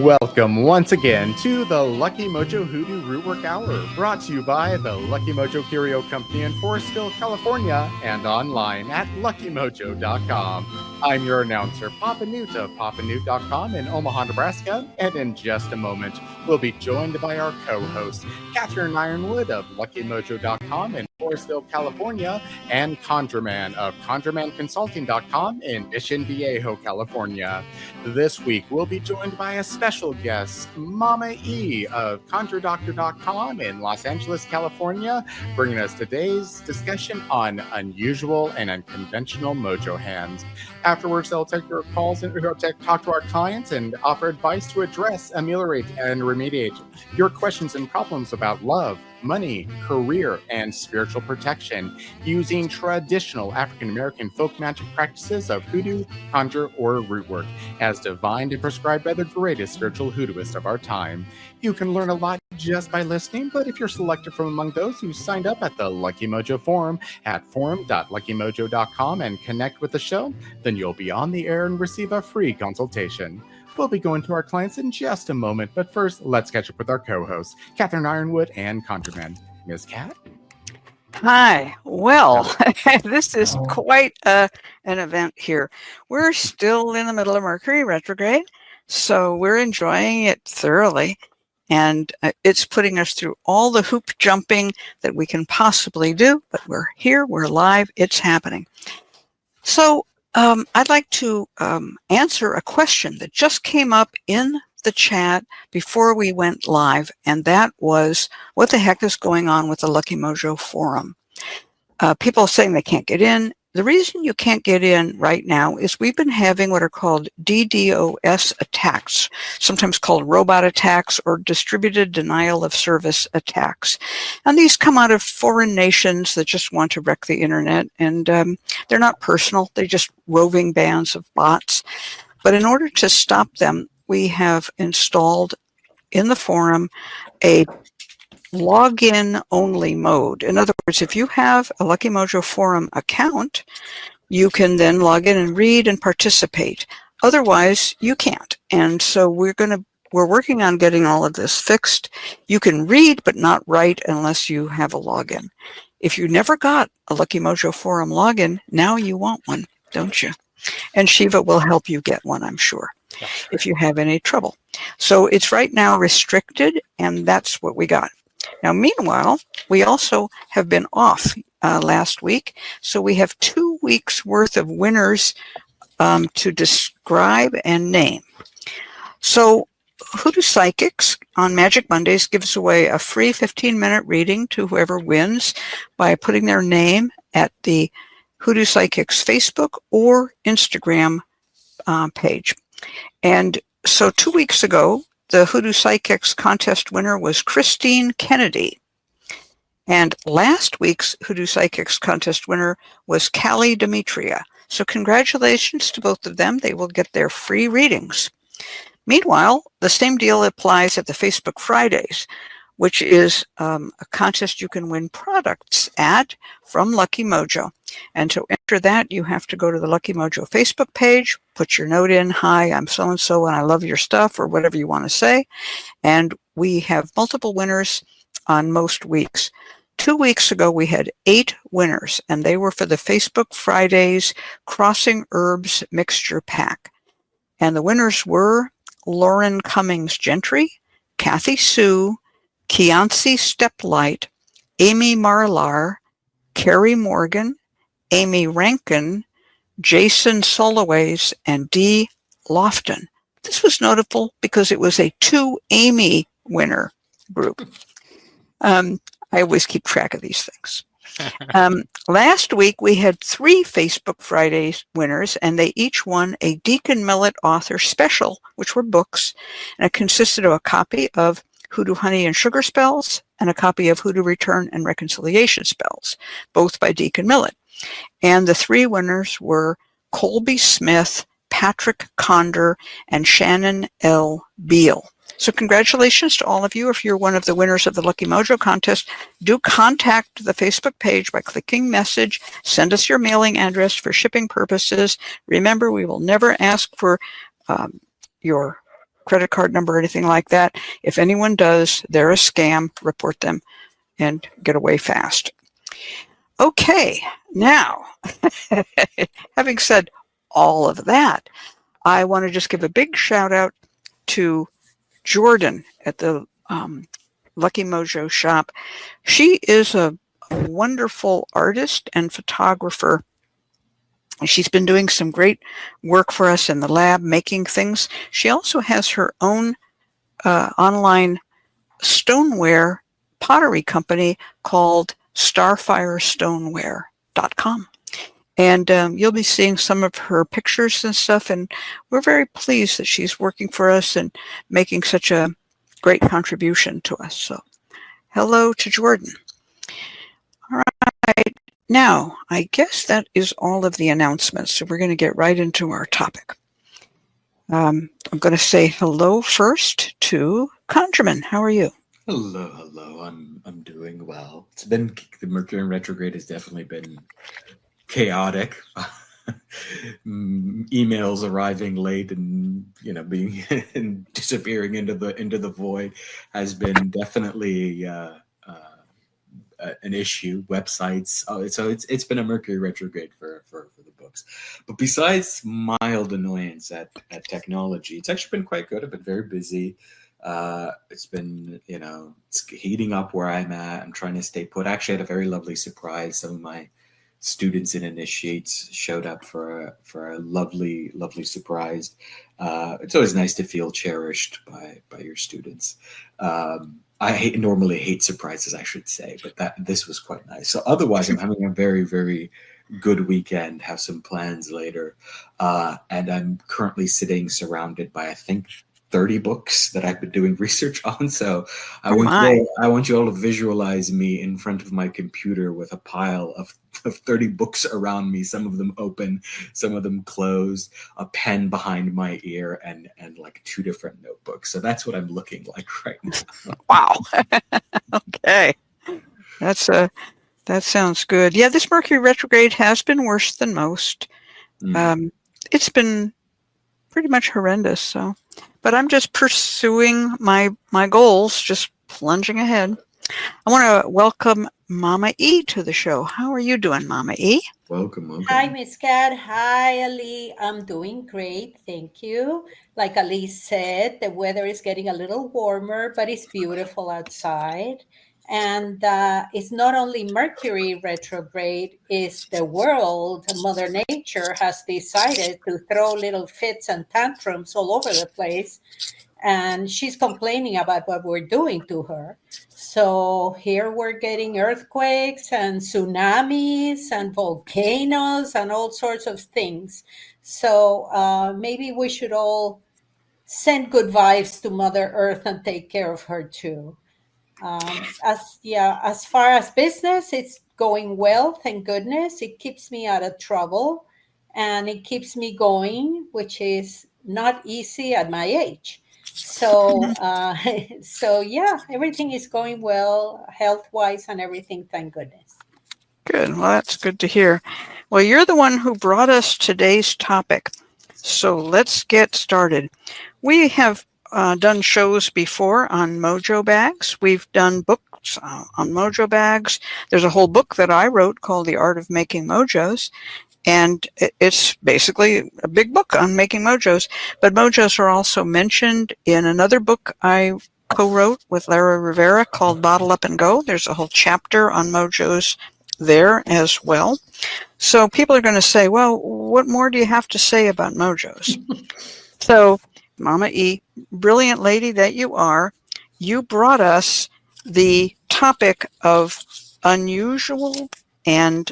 Welcome once again to the Lucky Mojo Hoodoo Rootwork Hour, brought to you by the Lucky Mojo Curio Company in Forestville, California, and online at luckymojo.com. I'm your announcer, Papa Newt of papanewt.com in Omaha, Nebraska, and in just a moment, we'll be joined by our co-host, Catherine Ironwood of luckymojo.com in Forestville, California, and ConjureMan of ConjureManConsulting.com in Mission Viejo, California. This week, we'll be joined by a special guest, Mama E of ConjureDoctor.com in Los Angeles, California, bringing us today's discussion on unusual and unconventional mojo hands. Afterwards, they'll take your calls and talk to our clients and offer advice to address, ameliorate, and remediate your questions and problems about love, money, career, and spiritual protection using traditional African-American folk magic practices of hoodoo, conjure, or rootwork as divined and prescribed by the greatest spiritual hoodooist of our time. You can learn a lot just by listening, but if you're selected from among those who signed up at the Lucky Mojo forum at forum.luckymojo.com and connect with the show, then you'll be on the air and receive a free consultation. We'll be going to our clients in just a moment, but first, let's catch up with our co-hosts, Catherine Ironwood and ConjureMan. Miss Cat? Hi. Well, this is quite an event here. We're still in the middle of Mercury retrograde, so we're enjoying it thoroughly, and it's putting us through all the hoop jumping that we can possibly do, but we're here, we're live, it's happening. So I'd like to answer a question that just came up in the chat before we went live, and that was, what the heck is going on with the Lucky Mojo forum? People are saying they can't get in. The reason you can't get in right now is we've been having what are called DDoS attacks, sometimes called robot attacks or distributed denial of service attacks. And these come out of foreign nations that just want to wreck the internet, and they're not personal, they're just roving bands of bots. But in order to stop them, we have installed in the forum a login only mode. In other words, if you have a Lucky Mojo forum account, you can then log in and read and participate. Otherwise, you can't. And so we're working on getting all of this fixed. You can read but not write unless you have a login. If you never got a Lucky Mojo forum login, now you want one, don't you? And Shiva will help you get one, I'm sure, if you have any trouble. So it's right now restricted, and that's what we got. Now, meanwhile, we also have been off last week, so we have 2 weeks worth of winners to describe and name. So Hoodoo Psychics on Magic Mondays gives away a free 15-minute reading to whoever wins by putting their name at the Hoodoo Psychics Facebook or Instagram page. And so 2 weeks ago, the Hoodoo Psychics contest winner was Christine Kennedy. And last week's Hoodoo Psychics contest winner was Callie Demetria. So congratulations to both of them. They will get their free readings. Meanwhile, the same deal applies at the Facebook Fridays, which is a contest you can win products at from Lucky Mojo. And to enter that, you have to go to the Lucky Mojo Facebook page, put your note in, hi, I'm so-and-so and I love your stuff, or whatever you want to say. And we have multiple winners on most weeks. 2 weeks ago, we had 8 winners, and they were for the Facebook Fridays Crossing Herbs Mixture Pack. And the winners were Lauren Cummings Gentry, Kathy Sue, Keonce Steplight, Amy Marlar, Carrie Morgan, Amy Rankin, Jason Soloways, and Dee Lofton. This was notable because it was a 2 Amy winner group. I always keep track of these things. Last week, we had 3 Facebook Fridays winners, and they each won a Deacon Millet author special, which were books, and it consisted of a copy of Hoodoo Honey and Sugar Spells and a copy of Hoodoo Return and Reconciliation Spells, both by Deacon Millet. And the 3 winners were Colby Smith, Patrick Conder, and Shannon L. Beal. So congratulations to all of you. If you're one of the winners of the Lucky Mojo contest, do contact the Facebook page by clicking message. Send us your mailing address for shipping purposes. Remember, we will never ask for your credit card number or anything like that. If anyone does, they're a scam. Report them and get away fast. Okay, now, having said all of that, I want to just give a big shout out to Jordan at the Lucky Mojo shop. She is a wonderful artist and photographer. She's been doing some great work for us in the lab, making things. She also has her own online stoneware pottery company called starfirestoneware.com. And you'll be seeing some of her pictures and stuff. And we're very pleased that she's working for us and making such a great contribution to us. So hello to Jordan. All right. Now, I guess that is all of the announcements. So we're going to get right into our topic. I'm going to say hello first to ConjureMan. How are you? Hello. I'm doing well. It's been, the Mercury in retrograde has definitely been chaotic. Emails arriving late and being and disappearing into the void has been definitely an issue. Websites, so it's been a Mercury retrograde for the books. But besides mild annoyance at technology, it's actually been quite good. I've been very busy. It's been, it's heating up where I'm at. I'm trying to stay put. Actually, I had a very lovely surprise. Some of my students and initiates showed up for a lovely surprise. It's always nice to feel cherished by your students. I normally hate surprises, I should say, but this was quite nice. So otherwise, I'm having a very, very good weekend. Have some plans later, and I'm currently sitting surrounded by, I think, 30 books that I've been doing research on. So I want you all to visualize me in front of my computer with a pile of 30 books around me, some of them open, some of them closed, a pen behind my ear, and like 2 different notebooks. So that's what I'm looking like right now. Wow. Okay. That sounds good. Yeah, this Mercury retrograde has been worse than most. It's been pretty much horrendous. So, but I'm just pursuing my goals, just plunging ahead. I want to welcome Mama E to the show. How are you doing, Mama E? Welcome. Hi, Miss Cat. Hi, Ali. I'm doing great. Thank you. Like Ali said, the weather is getting a little warmer, but it's beautiful outside. And it's not only Mercury retrograde, it's the world. Mother Nature has decided to throw little fits and tantrums all over the place. And she's complaining about what we're doing to her. So here we're getting earthquakes and tsunamis and volcanoes and all sorts of things. So maybe we should all send good vibes to Mother Earth and take care of her too. As far as business, it's going well, thank goodness. It keeps me out of trouble and it keeps me going, which is not easy at my age. So, yeah, everything is going well, health-wise and everything, thank goodness. Good. Well, that's good to hear. Well, you're the one who brought us today's topic. So let's get started. We have done shows before on Mojo bags. We've done books on Mojo bags. There's a whole book that I wrote called The Art of Making Mojos. And it's basically a big book on making Mojos. But Mojos are also mentioned in another book I co-wrote with Lara Rivera called Bottle Up and Go. There's a whole chapter on Mojos there as well. So people are going to say, well, what more do you have to say about Mojos? So Mama E, brilliant lady that you are, you brought us the topic of unusual and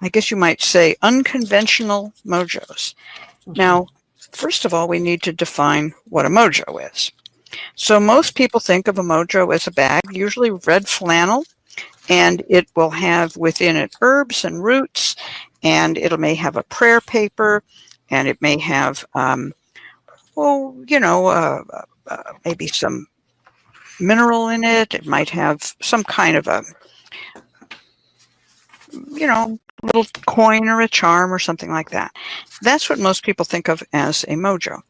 I guess you might say unconventional mojos. Now, first of all, we need to define what a mojo is. So most people think of a mojo as a bag, usually red flannel, and it will have within it herbs and roots, and it may have a prayer paper, and it may have, maybe some mineral in it. It might have some kind of a, little coin or a charm or something like that. That's what most people think of as a mojo.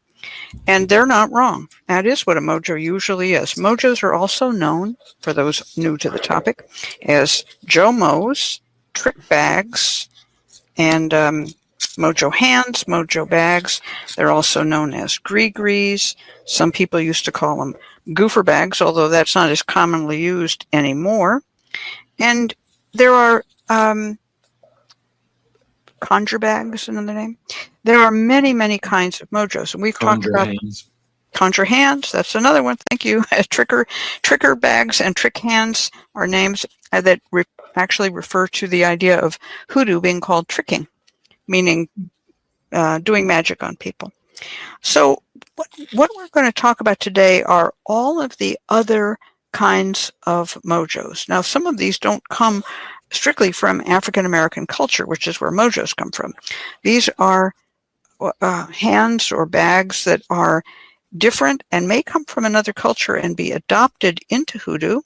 And they're not wrong. That is what a mojo usually is. Mojos are also known, for those new to the topic, as jomos, trick bags, and mojo hands, mojo bags. They're also known as gree-grees. Some people used to call them goofer bags, although that's not as commonly used anymore. And there are conjure bags, another name. There are many, many kinds of mojos, and we've talked about hands. conjure hands. That's another one. Thank you. Tricker bags and trick hands are names that actually refer to the idea of hoodoo being called tricking, meaning doing magic on people. So what we're going to talk about today are all of the other kinds of mojos. Now, some of these don't come strictly from African American culture, which is where mojos come from. These are hands or bags that are different and may come from another culture and be adopted into hoodoo.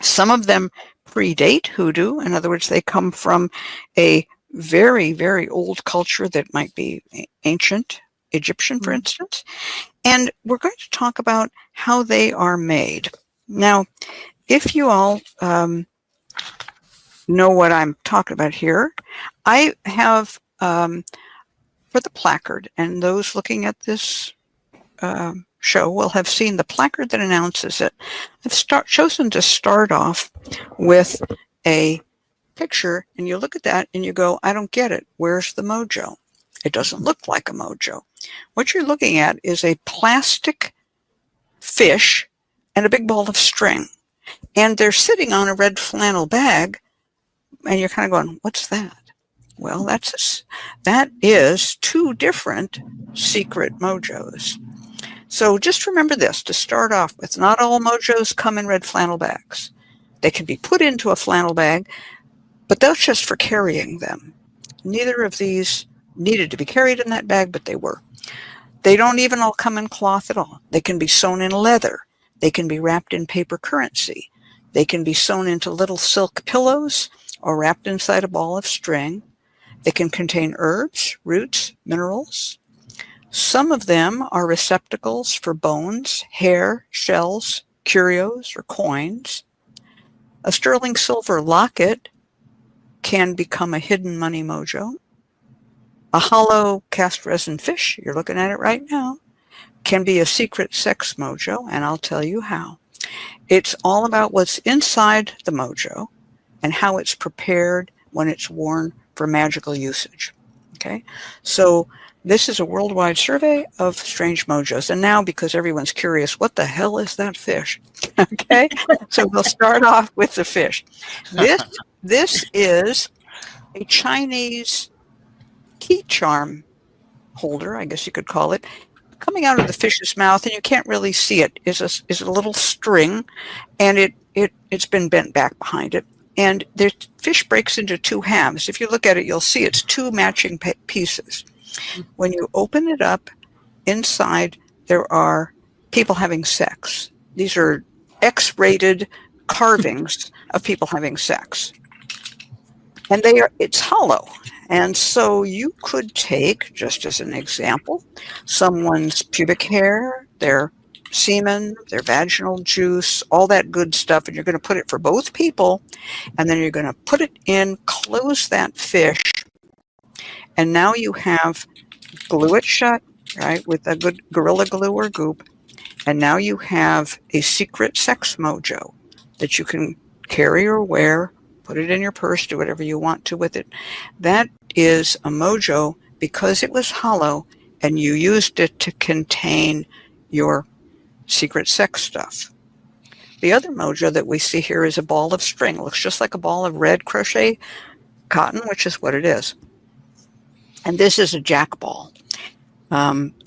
Some of them predate hoodoo. In other words, they come from a very, very old culture that might be ancient Egyptian, for instance. And we're going to talk about how they are made. Now, if you all know what I'm talking about here, I have for the placard, and those looking at this show will have seen the placard that announces it. I've chosen to start off with a picture, and you look at that and you go, I don't get it. Where's the mojo? It doesn't look like a mojo. What you're looking at is a plastic fish and a big ball of string, and they're sitting on a red flannel bag, and you're kind of going, what's that? Well, that is two different secret mojos. So just remember this to start off with. Not all mojos come in red flannel bags. They can be put into a flannel bag, but that's just for carrying them. Neither of these needed to be carried in that bag, but they were. They don't even all come in cloth at all. They can be sewn in leather. They can be wrapped in paper currency. They can be sewn into little silk pillows or wrapped inside a ball of string. They can contain herbs, roots, minerals. Some of them are receptacles for bones, hair, shells, curios, or coins. A sterling silver locket can become a hidden money mojo. A hollow cast resin fish, you're looking at it right now, can be a secret sex mojo, and I'll tell you how. It's all about what's inside the mojo and how it's prepared when it's worn for magical usage. Okay, so this is a worldwide survey of strange mojos. And now, because everyone's curious, what the hell is that fish? Okay, so we'll start off with the fish. This is a Chinese key charm holder, I guess you could call it. Coming out of the fish's mouth, and you can't really see it, is a little string, and it's been bent back behind it. And the fish breaks into two halves. If you look at it, you'll see it's two matching pieces. When you open it up, inside there are people having sex. These are X-rated carvings of people having sex. And it's hollow. And so you could take, just as an example, someone's pubic hair, their semen, their vaginal juice, all that good stuff, and you're going to put it for both people, and then you're going to put it in, close that fish, and now you have glue it shut, right, with a good Gorilla Glue or goop, and now you have a secret sex mojo that you can carry or wear, put it in your purse, do whatever you want to with it. That is a mojo because it was hollow and you used it to contain your secret sex stuff. The other mojo that we see here is a ball of string. It looks just like a ball of red crochet cotton, which is what it is. And this is a jack ball.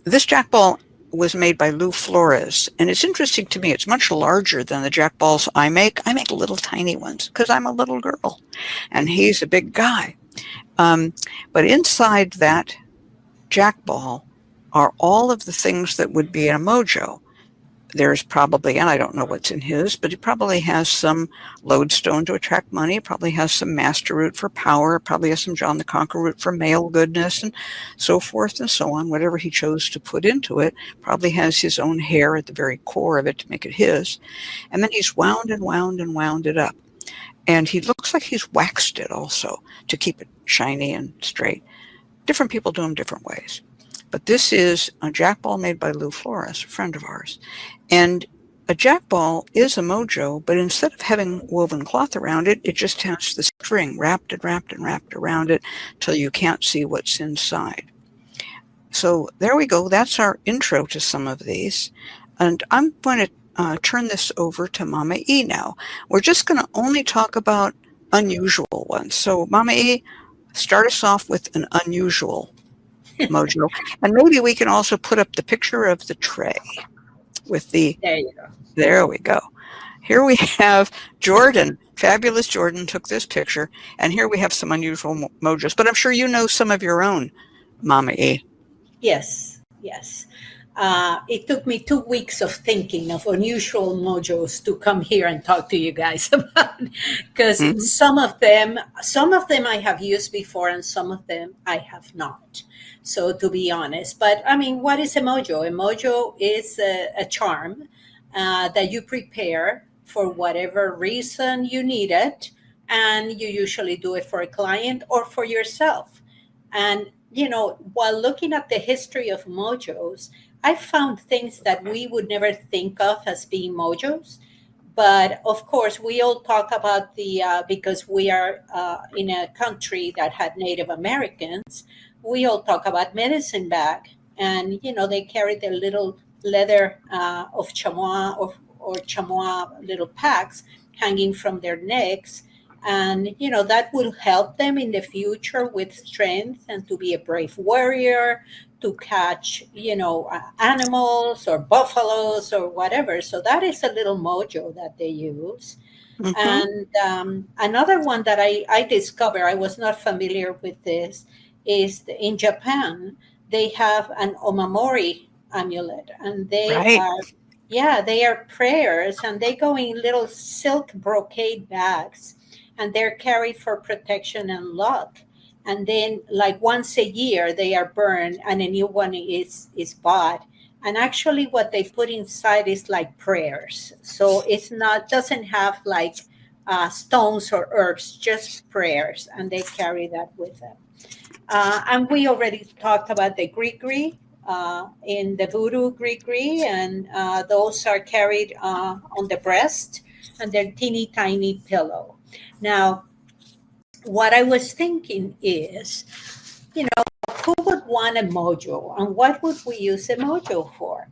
This jack ball was made by Lou Flores, and it's interesting to me. It's much larger than the jack balls I make. I make little tiny ones because I'm a little girl, and he's a big guy. But inside that jack ball are all of the things that would be in a mojo. there's probably, and I don't know what's in his, but he probably has some lodestone to attract money, probably has some master root for power, probably has some John the Conqueror root for male goodness, and so forth and so on. Whatever he chose to put into it, probably has his own hair at the very core of it to make it his. And then he's wound and wound and wound it up. And he looks like he's waxed it also to keep it shiny and straight. Different people do them different ways. But this is a jack ball made by Lou Flores, a friend of ours. And a jack ball is a mojo, but instead of having woven cloth around it, it just has the string wrapped and wrapped and wrapped around it till you can't see what's inside. So there we go. That's our intro to some of these. And I'm going to turn this over to Mama E now. We're just going to only talk about unusual ones. So Mama E, start us off with an unusual mojo. And maybe we can also put up the picture of the tray with the, There you go. there we go. Here we have Jordan. Fabulous Jordan took this picture. And here we have some unusual mojos. But I'm sure you know some of your own, Mama E. Yes, yes. It took me 2 weeks of thinking of unusual mojos to come here and talk to you guys about, because some of them I have used before and some of them I have not. So to be honest, but I mean, what is a mojo? A mojo is a charm that you prepare for whatever reason you need it, and you usually do it for a client or for yourself. And you know, while looking at the history of mojos, I found things that we would never think of as being mojos. But of course, we all talk about because we are in a country that had Native Americans, we all talk about medicine bag. And, you know, they carry their little leather of chamois or chamois little packs hanging from their necks. And, you know, that will help them in the future with strength and to be a brave warrior, to catch, you know, animals or buffaloes or whatever. So that is a little mojo that they use. And another one that I discovered, I was not familiar with this, is in Japan, they have an omamori amulet. And they are, yeah, they are prayers, and they go in little silk brocade bags. And they're carried for protection and luck. And then, like once a year, they are burned, and a new one is bought. And actually, what they put inside is like prayers. So it's not, doesn't have like stones or herbs, just prayers, and they carry that with them. And we already talked about the gree in the voodoo gree, and those are carried on the breast, and they're teeny tiny pillow. Now, what I was thinking is, you know, who would want a mojo and what would we use a mojo for?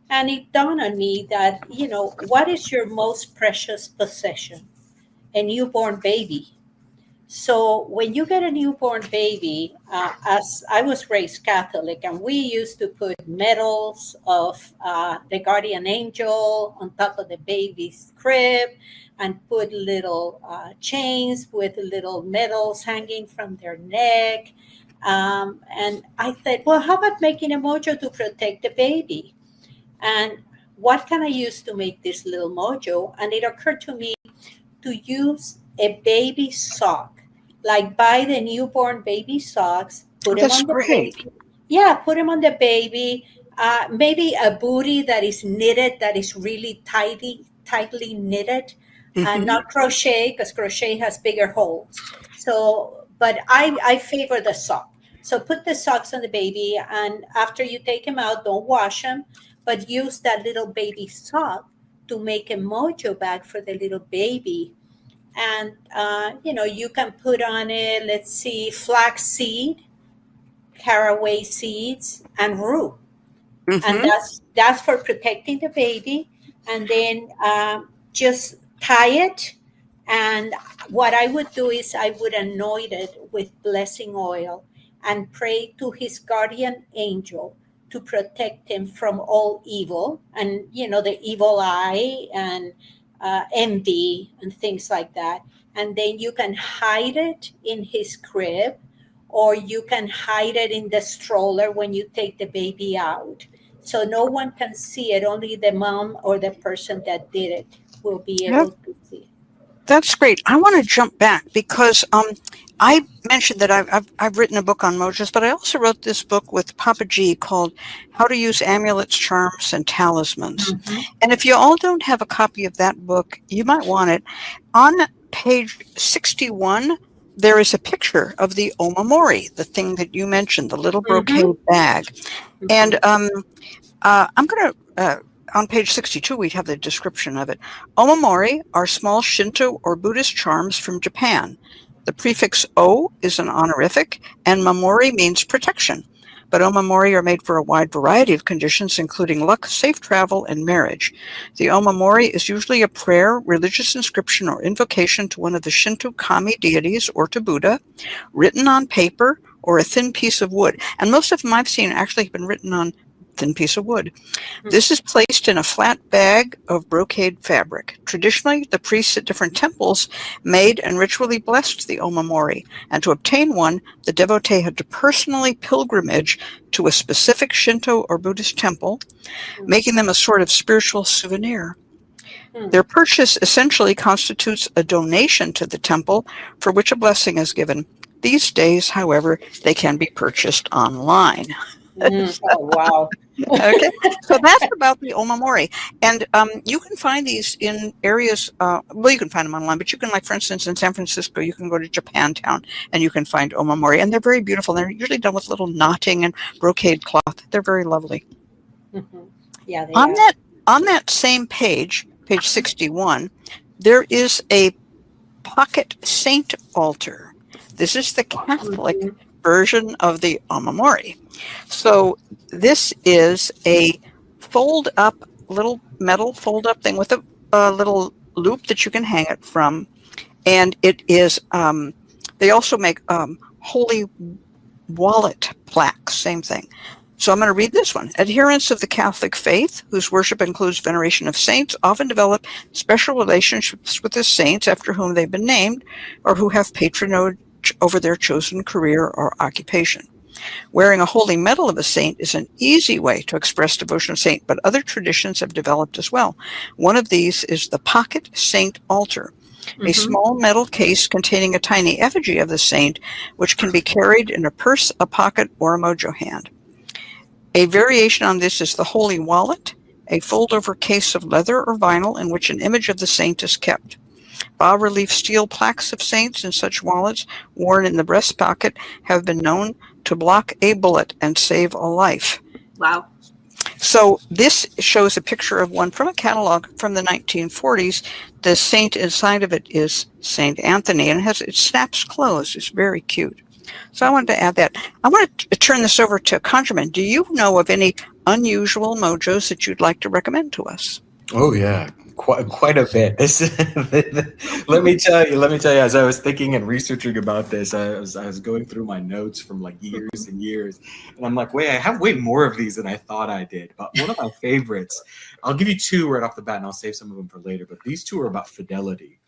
And it dawned on me that, you know, what is your most precious possession? A newborn baby. So when you get a newborn baby, as I was raised Catholic, and we used to put medals of the guardian angel on top of the baby's crib, and put little chains with little medals hanging from their neck. And I thought, well, how about making a mojo to protect the baby? And what can I use to make this little mojo? And it occurred to me to use a baby sock, like buy the newborn baby socks, put them on the baby. Yeah, put them on the baby. Maybe a bootie that is knitted, that is really tightly knitted, and not crochet, because crochet has bigger holes. So, but I favor the sock. So put the socks on the baby, and after you take them out, don't wash them, but use that little baby sock to make a mojo bag for the little baby. And, you know, you can put on it, let's see, flax seed, caraway seeds, and rue. And that's for protecting the baby. And then just tie it. And what I would do is I would anoint it with blessing oil and pray to his guardian angel to protect him from all evil, and, you know, the evil eye and envy and things like that. And then you can hide it in his crib, or you can hide it in the stroller when you take the baby out. So no one can see it. Only the mom or the person that did it will be Yep. able to see. That's great. I want to jump back because I mentioned that I've written a book on Mojos, but I also wrote this book with Papa G called How to Use Amulets, Charms, and Talismans. Mhm. And if you all don't have a copy of that book, you might want it. On page 61, there is a picture of the omamori, the thing that you mentioned, the little brocade bag. And I'm going to, on page 62, we have the description of it. Omamori are small Shinto or Buddhist charms from Japan. The prefix O is an honorific, and mamori means protection. But omamori are made for a wide variety of conditions, including luck, safe travel, and marriage. The omamori is usually a prayer, religious inscription, or invocation to one of the Shinto kami deities or to Buddha, written on paper or a thin piece of wood. And most of them I've seen actually have been written on thin piece of wood. This is placed in a flat bag of brocade fabric. Traditionally, the priests at different temples made and ritually blessed the omamori, and to obtain one, the devotee had to personally pilgrimage to a specific Shinto or Buddhist temple, making them a sort of spiritual souvenir. Their purchase essentially constitutes a donation to the temple for which a blessing is given. These days, however, they can be purchased online. Oh, wow. Okay, so that's about the omamori, and you can find these in areas. Well, you can find them online, but you can, like for instance, in San Francisco, you can go to Japantown and you can find omamori, and they're very beautiful. They're usually done with little knotting and brocade cloth. They're very lovely. Yeah, they On are. that same page 61, there is a pocket saint altar. This is the Catholic version of the omamori. So this is a fold-up little metal fold-up thing with a little loop that you can hang it from, and it is. They also make holy wallet plaques. Same thing. So I'm going to read this one. Adherents of the Catholic faith, whose worship includes veneration of saints, often develop special relationships with the saints after whom they've been named, or who have patronage over their chosen career or occupation. Wearing a holy medal of a saint is an easy way to express devotion to a saint, but other traditions have developed as well. One of these is the pocket saint altar, a small metal case containing a tiny effigy of the saint, which can be carried in a purse, a pocket, or a mojo hand. A variation on this is the holy wallet, a fold-over case of leather or vinyl in which an image of the saint is kept. Bas-relief steel plaques of saints in such wallets worn in the breast pocket have been known to block a bullet and save a life. Wow. So this shows a picture of one from a catalog from the 1940s. The saint inside of it is Saint Anthony, and it snaps closed. It's very cute. So I wanted to add that. I want to turn this over to ConjureMan. Do you know of any unusual mojos that you'd like to recommend to us? Oh yeah, quite a bit. Let me tell you. As I was thinking and researching about this, I was going through my notes from like years and years, and I'm like, wait, I have way more of these than I thought I did. But one of my favorites, I'll give you two right off the bat, and I'll save some of them for later. But these two are about fidelity.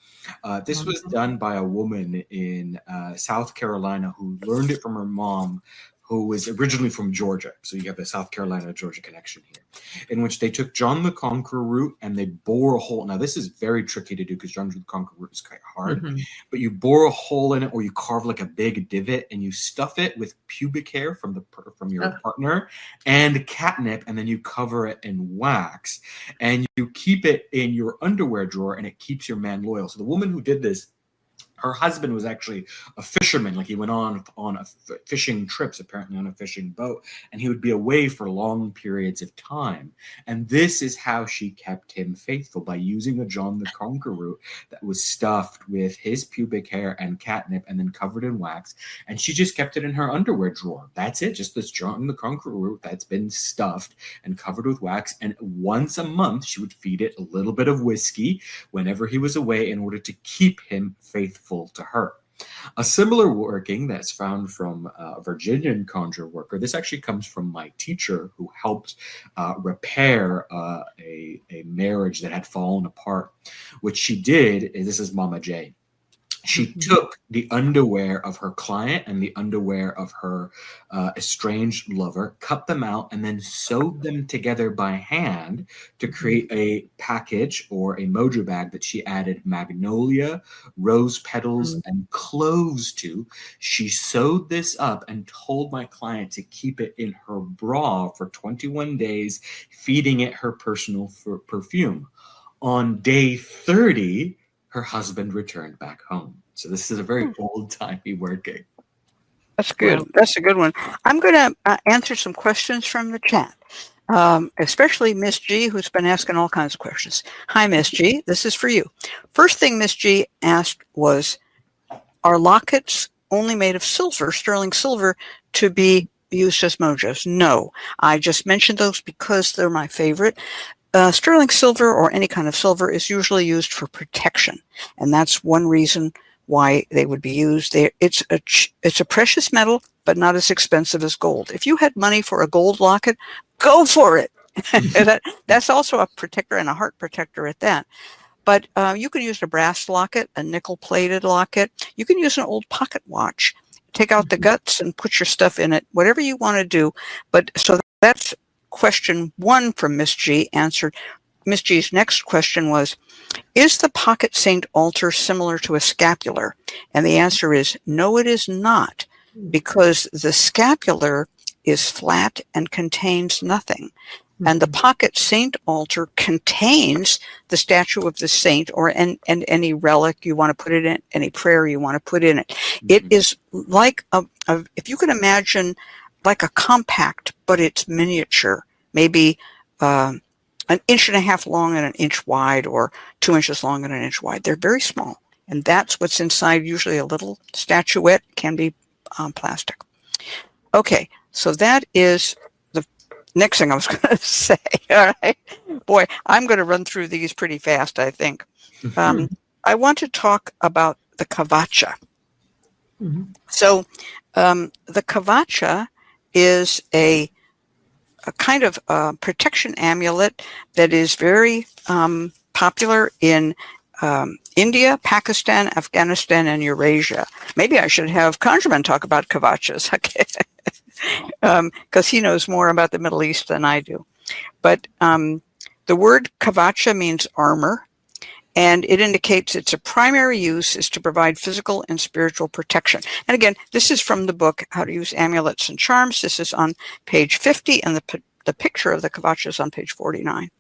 This was done by a woman in South Carolina who learned it from her mom, who was originally from Georgia. So you have the South Carolina-Georgia connection here, in which they took John the Conqueror root and they bore a hole. Now, this is very tricky to do because John the Conqueror root is quite hard, but you bore a hole in it or you carve like a big divot and you stuff it with pubic hair from your partner and catnip, and then you cover it in wax and you keep it in your underwear drawer and it keeps your man loyal. So the woman who did this, her husband was actually a fisherman. Like he went on fishing trips, apparently on a fishing boat, and he would be away for long periods of time. And this is how she kept him faithful, by using a John the Conqueror root that was stuffed with his pubic hair and catnip and then covered in wax. And she just kept it in her underwear drawer. That's it. Just this John the Conqueror root that's been stuffed and covered with wax. And once a month, she would feed it a little bit of whiskey whenever he was away in order to keep him faithful to her. A similar working that's found from a Virginian conjure worker. This actually comes from my teacher who helped repair a marriage that had fallen apart. What she did is, this is Mama J. She took the underwear of her client and the underwear of her estranged lover, cut them out, and then sewed them together by hand to create a package or a mojo bag that she added magnolia, rose petals, and cloves to. She sewed this up and told my client to keep it in her bra for 21 days, feeding it her personal perfume. On day 30, her husband returned back home. So this is a very old-timey working. That's good. Wow. That's a good one. I'm going to answer some questions from the chat, especially Miss G, who's been asking all kinds of questions. Hi, Miss G. This is for you. First thing Miss G asked was, are lockets only made of silver, sterling silver, to be used as mojos? No. I just mentioned those because they're my favorite. Sterling silver or any kind of silver is usually used for protection, and that's one reason why they would be used. It's a precious metal, but not as expensive as gold. If you had money for a gold locket, go for it. That's also a protector and a heart protector at that. But you can use a brass locket, a nickel-plated locket. You can use an old pocket watch. Take out the guts and put your stuff in it, whatever you want to do. But so that's question one from Miss G answered. Miss G's next question was, is the pocket saint altar similar to a scapular? And the answer is no, it is not, because the scapular is flat and contains nothing. And the pocket saint altar contains the statue of the saint or and any relic you want to put it in, any prayer you want to put in it. It is like if you can imagine, like a compact, but it's miniature, maybe an inch and a half long and an inch wide, or 2 inches long and an inch wide. They're very small, and that's what's inside. Usually a little statuette, can be plastic. Okay, so that is the next thing I was going to say. All right, boy, I'm going to run through these pretty fast, I think. I want to talk about the kavacha. So the kavacha is a kind of protection amulet that is very popular in India, Pakistan, Afghanistan, and Eurasia. Maybe I should have ConjureMan talk about kavachas, because he knows more about the Middle East than I do. But the word kavacha means armor, and it indicates its primary use is to provide physical and spiritual protection. And again, this is from the book, How to Use Amulets and Charms. This is on page 50, and the picture of the kavacha is on page 49.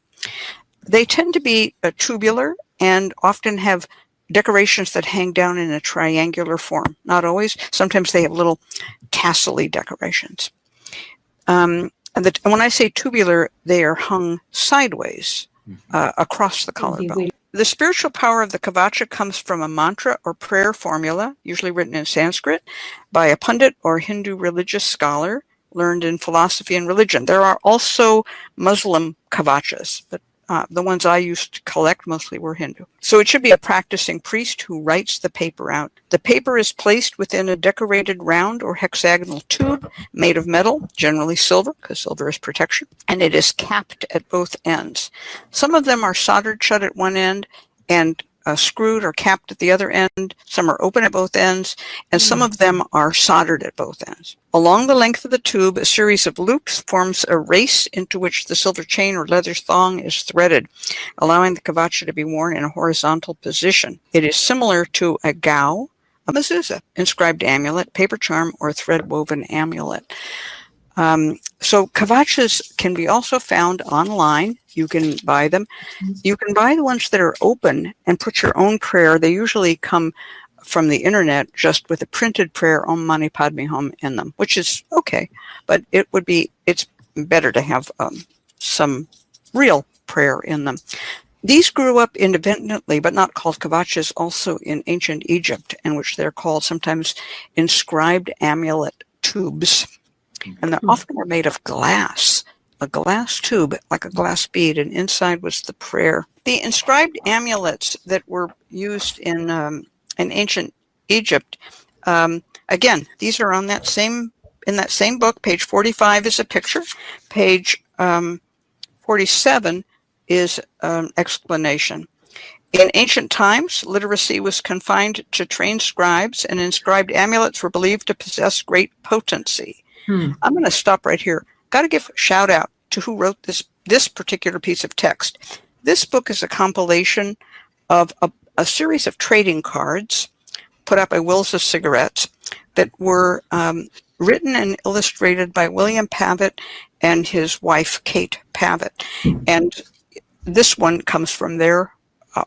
They tend to be tubular and often have decorations that hang down in a triangular form. Not always. Sometimes they have little tassel-y decorations. And when I say tubular, they are hung sideways across the collarbone. The spiritual power of the kavacha comes from a mantra or prayer formula, usually written in Sanskrit, by a pundit or Hindu religious scholar learned in philosophy and religion. There are also Muslim kavachas, but the ones I used to collect mostly were Hindu. So it should be a practicing priest who writes the paper out. The paper is placed within a decorated round or hexagonal tube made of metal, generally silver, because silver is protection, and it is capped at both ends. Some of them are soldered shut at one end and screwed or capped at the other end. Some are open at both ends, and some of them are soldered at both ends. Along the length of the tube, a series of loops forms a race into which the silver chain or leather thong is threaded, allowing the kavacha to be worn in a horizontal position. It is similar to a gao, a mezuzah, inscribed amulet, paper charm, or thread-woven amulet. So kavachas can be also found online. You can buy them. You can buy the ones that are open and put your own prayer. They usually come from the internet just with a printed prayer, Om Mani Padme Hum, in them, which is okay. But it's better to have some real prayer in them. These grew up independently, but not called kavachas, also in ancient Egypt, in which they're called sometimes inscribed amulet tubes. And they often were made of glass, a glass tube, like a glass bead, and inside was the prayer. The inscribed amulets that were used in ancient Egypt, again, these are on in that same book. Page 45 is a picture. Page 47 is an explanation. In ancient times, literacy was confined to trained scribes, and inscribed amulets were believed to possess great potency. I'm going to stop right here. Got to give a shout out to who wrote this particular piece of text. This book is a compilation of a series of trading cards put out by Wills of Cigarettes that were written and illustrated by William Pavitt and his wife, Kate Pavitt. And this one comes from their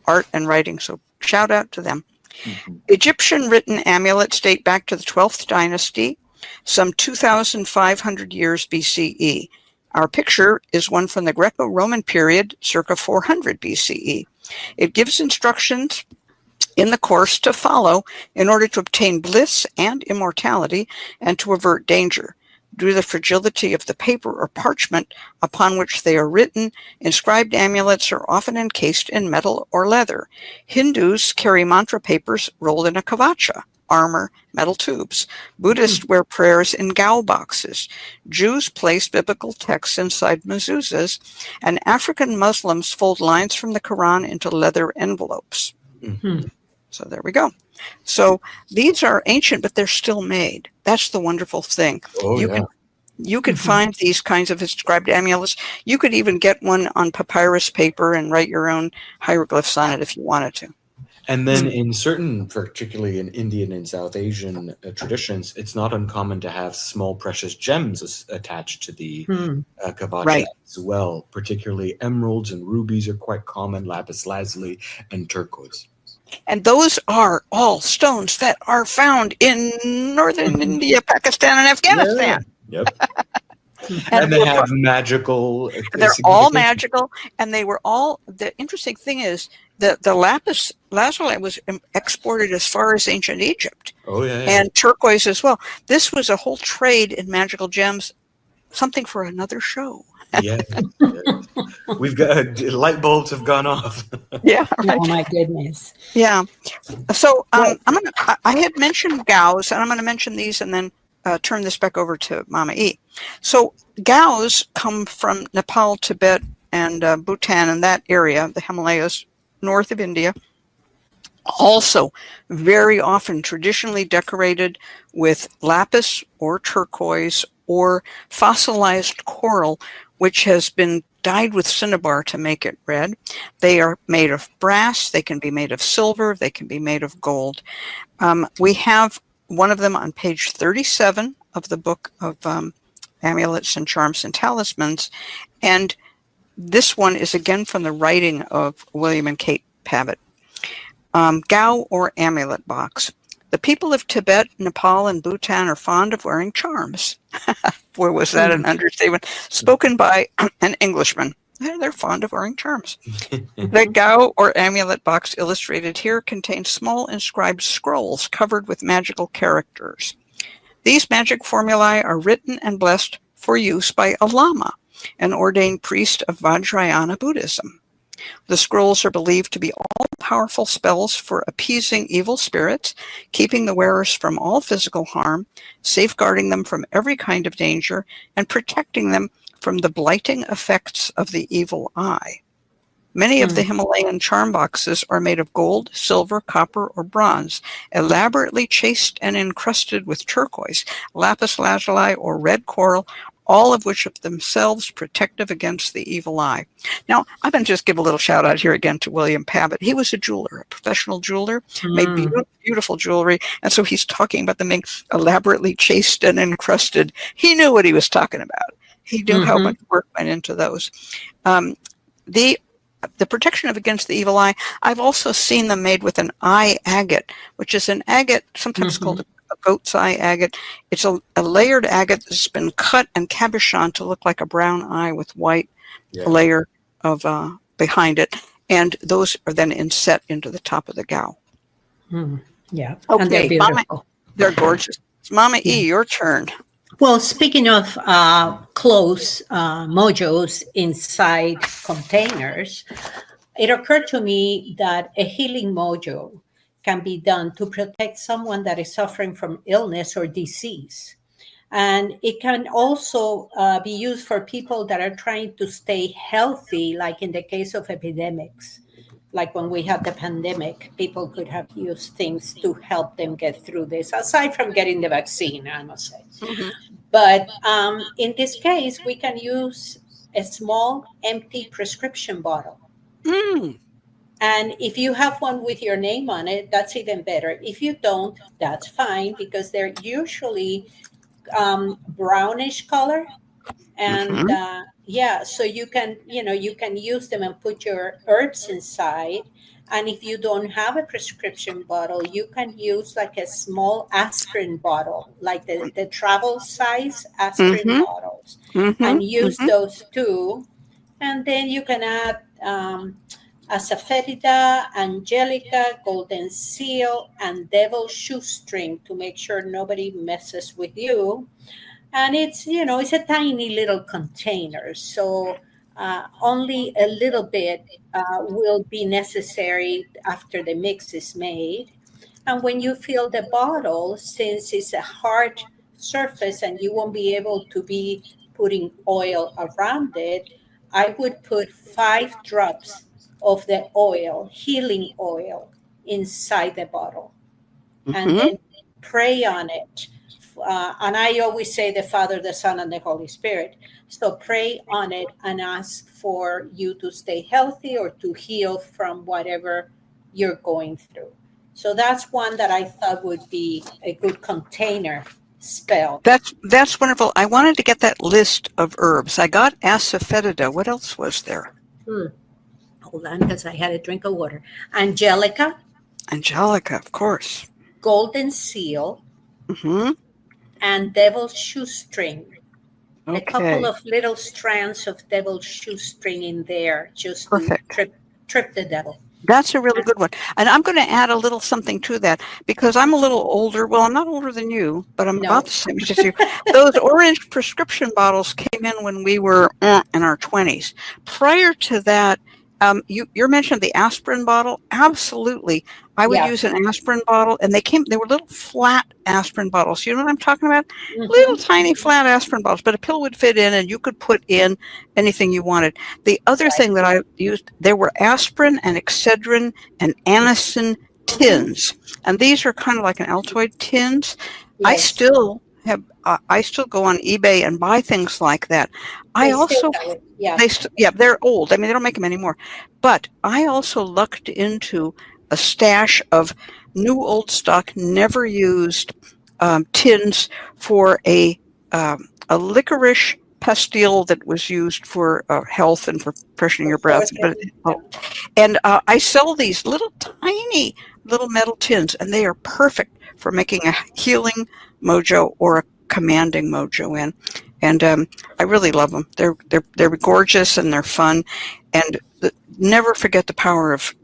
art and writing, so shout out to them. Egyptian written amulets date back to the 12th dynasty, some 2,500 years BCE. Our picture is one from the Greco-Roman period, circa 400 BCE. It gives instructions in the course to follow in order to obtain bliss and immortality and to avert danger. Due to the fragility of the paper or parchment upon which they are written, inscribed amulets are often encased in metal or leather. Hindus carry mantra papers rolled in a kavacha, armor, metal tubes. Buddhists wear prayers in gao boxes. Jews place biblical texts inside mezuzahs, and African Muslims fold lines from the Quran into leather envelopes. So there we go. So these are ancient, but they're still made. That's the wonderful thing. You could find these kinds of inscribed amulets. You could even get one on papyrus paper and write your own hieroglyphs on it if you wanted to. And then in certain, particularly in Indian and South Asian traditions, it's not uncommon to have small precious gems attached to the kavacha as well. Particularly emeralds and rubies are quite common, lapis lazuli and turquoise. And those are all stones that are found in northern India, Pakistan, and Afghanistan. Yep. And they have magical. They're all magical, and they were all. The interesting thing is that the lapis lazuli was exported as far as ancient Egypt. And turquoise as well. This was a whole trade in magical gems. Something for another show. We've got light bulbs have gone off. Right. Oh my goodness. Yeah. So I had mentioned gaus, and I'm going to mention these, and then turn this back over to Mama E. So gaus come from Nepal, Tibet, and Bhutan, and that area, the Himalayas, north of India. Also, very often traditionally decorated with lapis or turquoise or fossilized coral, which has been dyed with cinnabar to make it red. They are made of brass. They can be made of silver. They can be made of gold. We have one of them on page 37 of the book of Amulets and Charms and Talismans. And this one is again from the writing of William and Kate Pavitt. Gao or amulet box. The people of Tibet, Nepal, and Bhutan are fond of wearing charms. Boy, was that an understatement. Spoken by an Englishman. They're fond of wearing charms. The Gao or amulet box illustrated here contains small inscribed scrolls covered with magical characters. These magic formulae are written and blessed for use by a lama, an ordained priest of Vajrayana Buddhism. The scrolls are believed to be all-powerful spells for appeasing evil spirits, keeping the wearers from all physical harm, safeguarding them from every kind of danger, and protecting them from the blighting effects of the evil eye. Many of the Himalayan charm boxes are made of gold, silver, copper, or bronze, elaborately chased and encrusted with turquoise, lapis lazuli, or red coral, all of which of themselves protective against the evil eye. Now, I'm going to just give a little shout out here again to William Pavitt. He was a jeweler, a professional jeweler, made beautiful jewelry. And so he's talking about them being elaborately chased and encrusted. He knew what he was talking about. He knew how much work went into those. The protection against the evil eye, I've also seen them made with an eye agate, which is an agate, sometimes called a goat's eye agate. It's a layered agate that's been cut and cabochoned to look like a brown eye with white layer of behind it. And those are then inset into the top of the gao. Yeah. Okay, And they're beautiful. Mama, they're gorgeous. Mama E, your turn. Well, speaking of close mojos inside containers, it occurred to me that a healing mojo can be done to protect someone that is suffering from illness or disease. And it can also be used for people that are trying to stay healthy, like in the case of epidemics, like when we had the pandemic, people could have used things to help them get through this, aside from getting the vaccine, I must say. Mhm. But in this case, we can use a small empty prescription bottle. Mm. And if you have one with your name on it, that's even better. If you don't, that's fine, because they're usually brownish color. And Mhm. yeah, so you can, you can use them and put your herbs inside. And if you don't have a prescription bottle, you can use like a small aspirin bottle, like the travel size aspirin Mhm. bottles, Mhm. and use Mhm. those too. And then you can add asafoetida, angelica, golden seal, and devil shoestring to make sure nobody messes with you. And it's a tiny little container, so only a little bit will be necessary after the mix is made. And when you fill the bottle, since it's a hard surface and you won't be able to be putting oil around it, I would put 5 drops of the oil, healing oil, inside the bottle, and Mhm. then pray on it. And I always say the Father, the Son, and the Holy Spirit. So pray on it and ask for you to stay healthy or to heal from whatever you're going through. So that's one that I thought would be a good container spell. That's wonderful. I wanted to get that list of herbs. I got asafoetida. What else was there? Hold on, because I had a drink of water. Angelica, Angelica, of course. golden seal, Hmm. and devil's shoestring. A couple Okay. of little strands of devil's shoestring in there just to Perfect. trip the devil. That's a really good one. And I'm going to add a little something to that because I'm a little older. Well, I'm not older than you, but I'm about No. the same age as you. Those orange prescription bottles came in when we were in our 20s. Prior to that, you're mentioning the aspirin bottle. Absolutely. I would Yeah. use an aspirin bottle, and they were little flat aspirin bottles. You know what I'm talking about? Little Hmm. tiny flat aspirin bottles, but a pill would fit in and you could put in anything you wanted. The other Right. thing that I used, there were aspirin and Excedrin and Anacin Hmm. tins, and these are kind of like an Altoid tins. I Yes. still have, I still go on eBay and buy things like that. I They still also, have it. Yeah. yeah, they're old. I mean, they don't make them anymore. But I also lucked into a stash of new old stock, never used tins for a licorice pastille that was used for health and for freshening For your sore breath. But throat. Yeah. and I sell these little tiny little metal tins, and they are perfect for making a healing mojo or a commanding mojo in. And I really love them. They're gorgeous and they're fun. And never forget the power of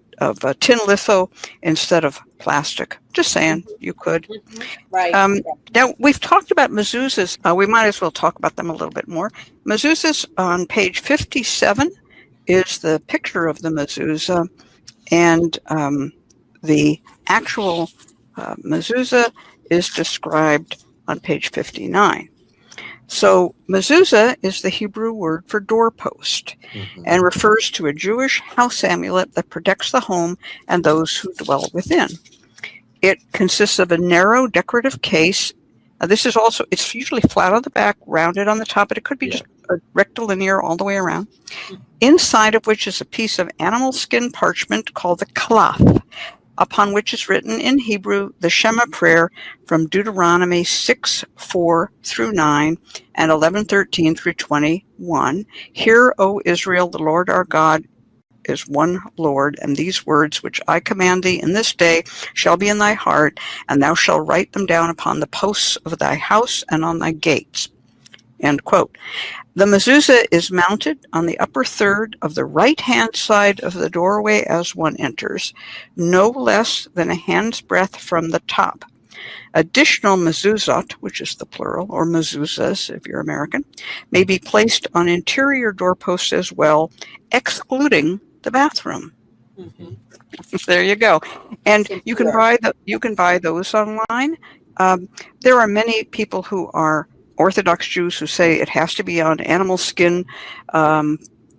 tin litho instead of plastic. Just saying, Hmm. you could. Hmm. Right. Um, Yeah. Now, we've talked about mezuzahs. We might as well talk about them a little bit more. Mezuzahs on page 57 is the picture of the mezuzah, and the actual mezuzah is described on page 59. So, mezuzah is the Hebrew word for doorpost and refers to a Jewish house amulet that protects the home and those who dwell within. It consists of a narrow decorative case. It's usually flat on the back, rounded on the top, but it could be Yeah. just a rectilinear all the way around. Inside of which is a piece of animal skin parchment called the klaf, upon which is written in Hebrew the Shema prayer from Deuteronomy 6:4 through 9 and 11:13 through 21. Hear, O Israel, the Lord our God is one Lord, and these words which I command thee in this day shall be in thy heart, and thou shalt write them down upon the posts of thy house and on thy gates. End quote. The mezuzah is mounted on the upper third of the right-hand side of the doorway as one enters, no less than a hand's breadth from the top. Additional mezuzot, which is the plural, or mezuzahs if you're American, may be placed on interior doorposts as well, excluding the bathroom. Hmm. There you go. And you can Simpler. buy those online. There are many people who are Orthodox Jews who say it has to be on animal skin.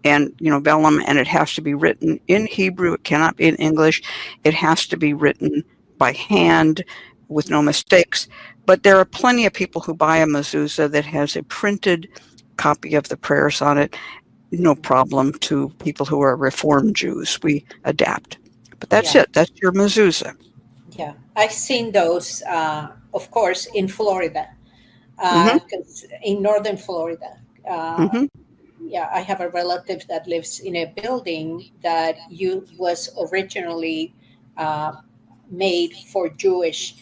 and vellum, and it has to be written in Hebrew. It cannot be in English. It has to be written by hand with no mistakes. But there are plenty of people who buy a mezuzah that has a printed copy of the prayers on it. No problem to people who are Reformed Jews. We adapt. But that's it. That's your mezuzah. Yeah, I've seen those, of course, in Florida, because in northern Florida. Yeah, I have a relative that lives in a building that was originally made for Jewish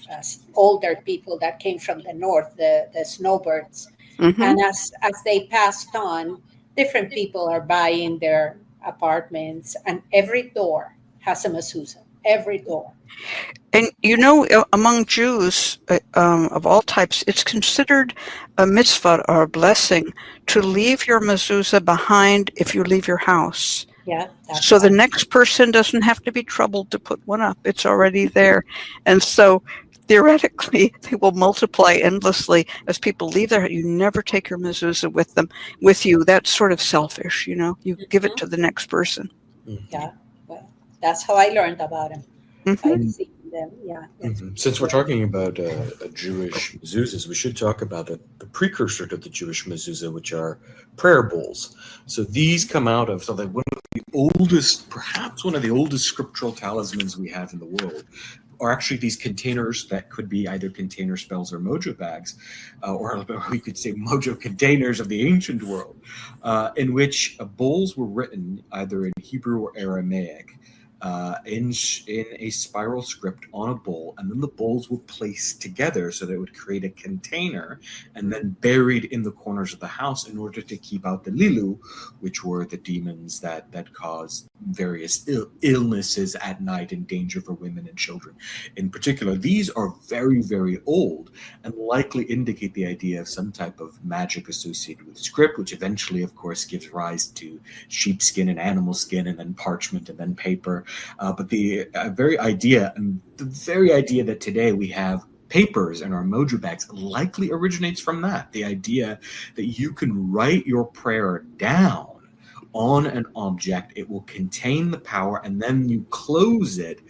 older people that came from the north, the snowbirds. And as they passed on, different people are buying their apartments, and every door has a mezuzah. Every door. And among Jews of all types, it's considered a mitzvah or a blessing to leave your mezuzah behind if you leave your house. Yeah. So the next person doesn't have to be troubled to put one up. It's already there. And so theoretically, they will multiply endlessly as people leave there. You never take your mezuzah with you. That's sort of selfish, You give it to the next person. Yeah. Well, that's how I learned about them. I've seen them. Yeah. Since we're talking about Jewish mezuzahs, we should talk about the precursor to the Jewish mezuzah, which are prayer bowls. So these come out of perhaps one of the oldest scriptural talismans we have in the world, are actually these containers that could be either container spells or mojo bags, or we could say mojo containers of the ancient world, in which bowls were written either in Hebrew or Aramaic, in a spiral script on a bowl, and then the bowls were placed together so that it would create a container and then buried in the corners of the house in order to keep out the lilu, which were the demons that caused various illnesses at night and danger for women and children. In particular, these are very, very old and likely indicate the idea of some type of magic associated with script, which eventually, of course, gives rise to sheepskin and animal skin and then parchment and then paper. But the very idea that today we have papers in our mojo bags likely originates from that. The idea that you can write your prayer down on an object, it will contain the power, and then you close it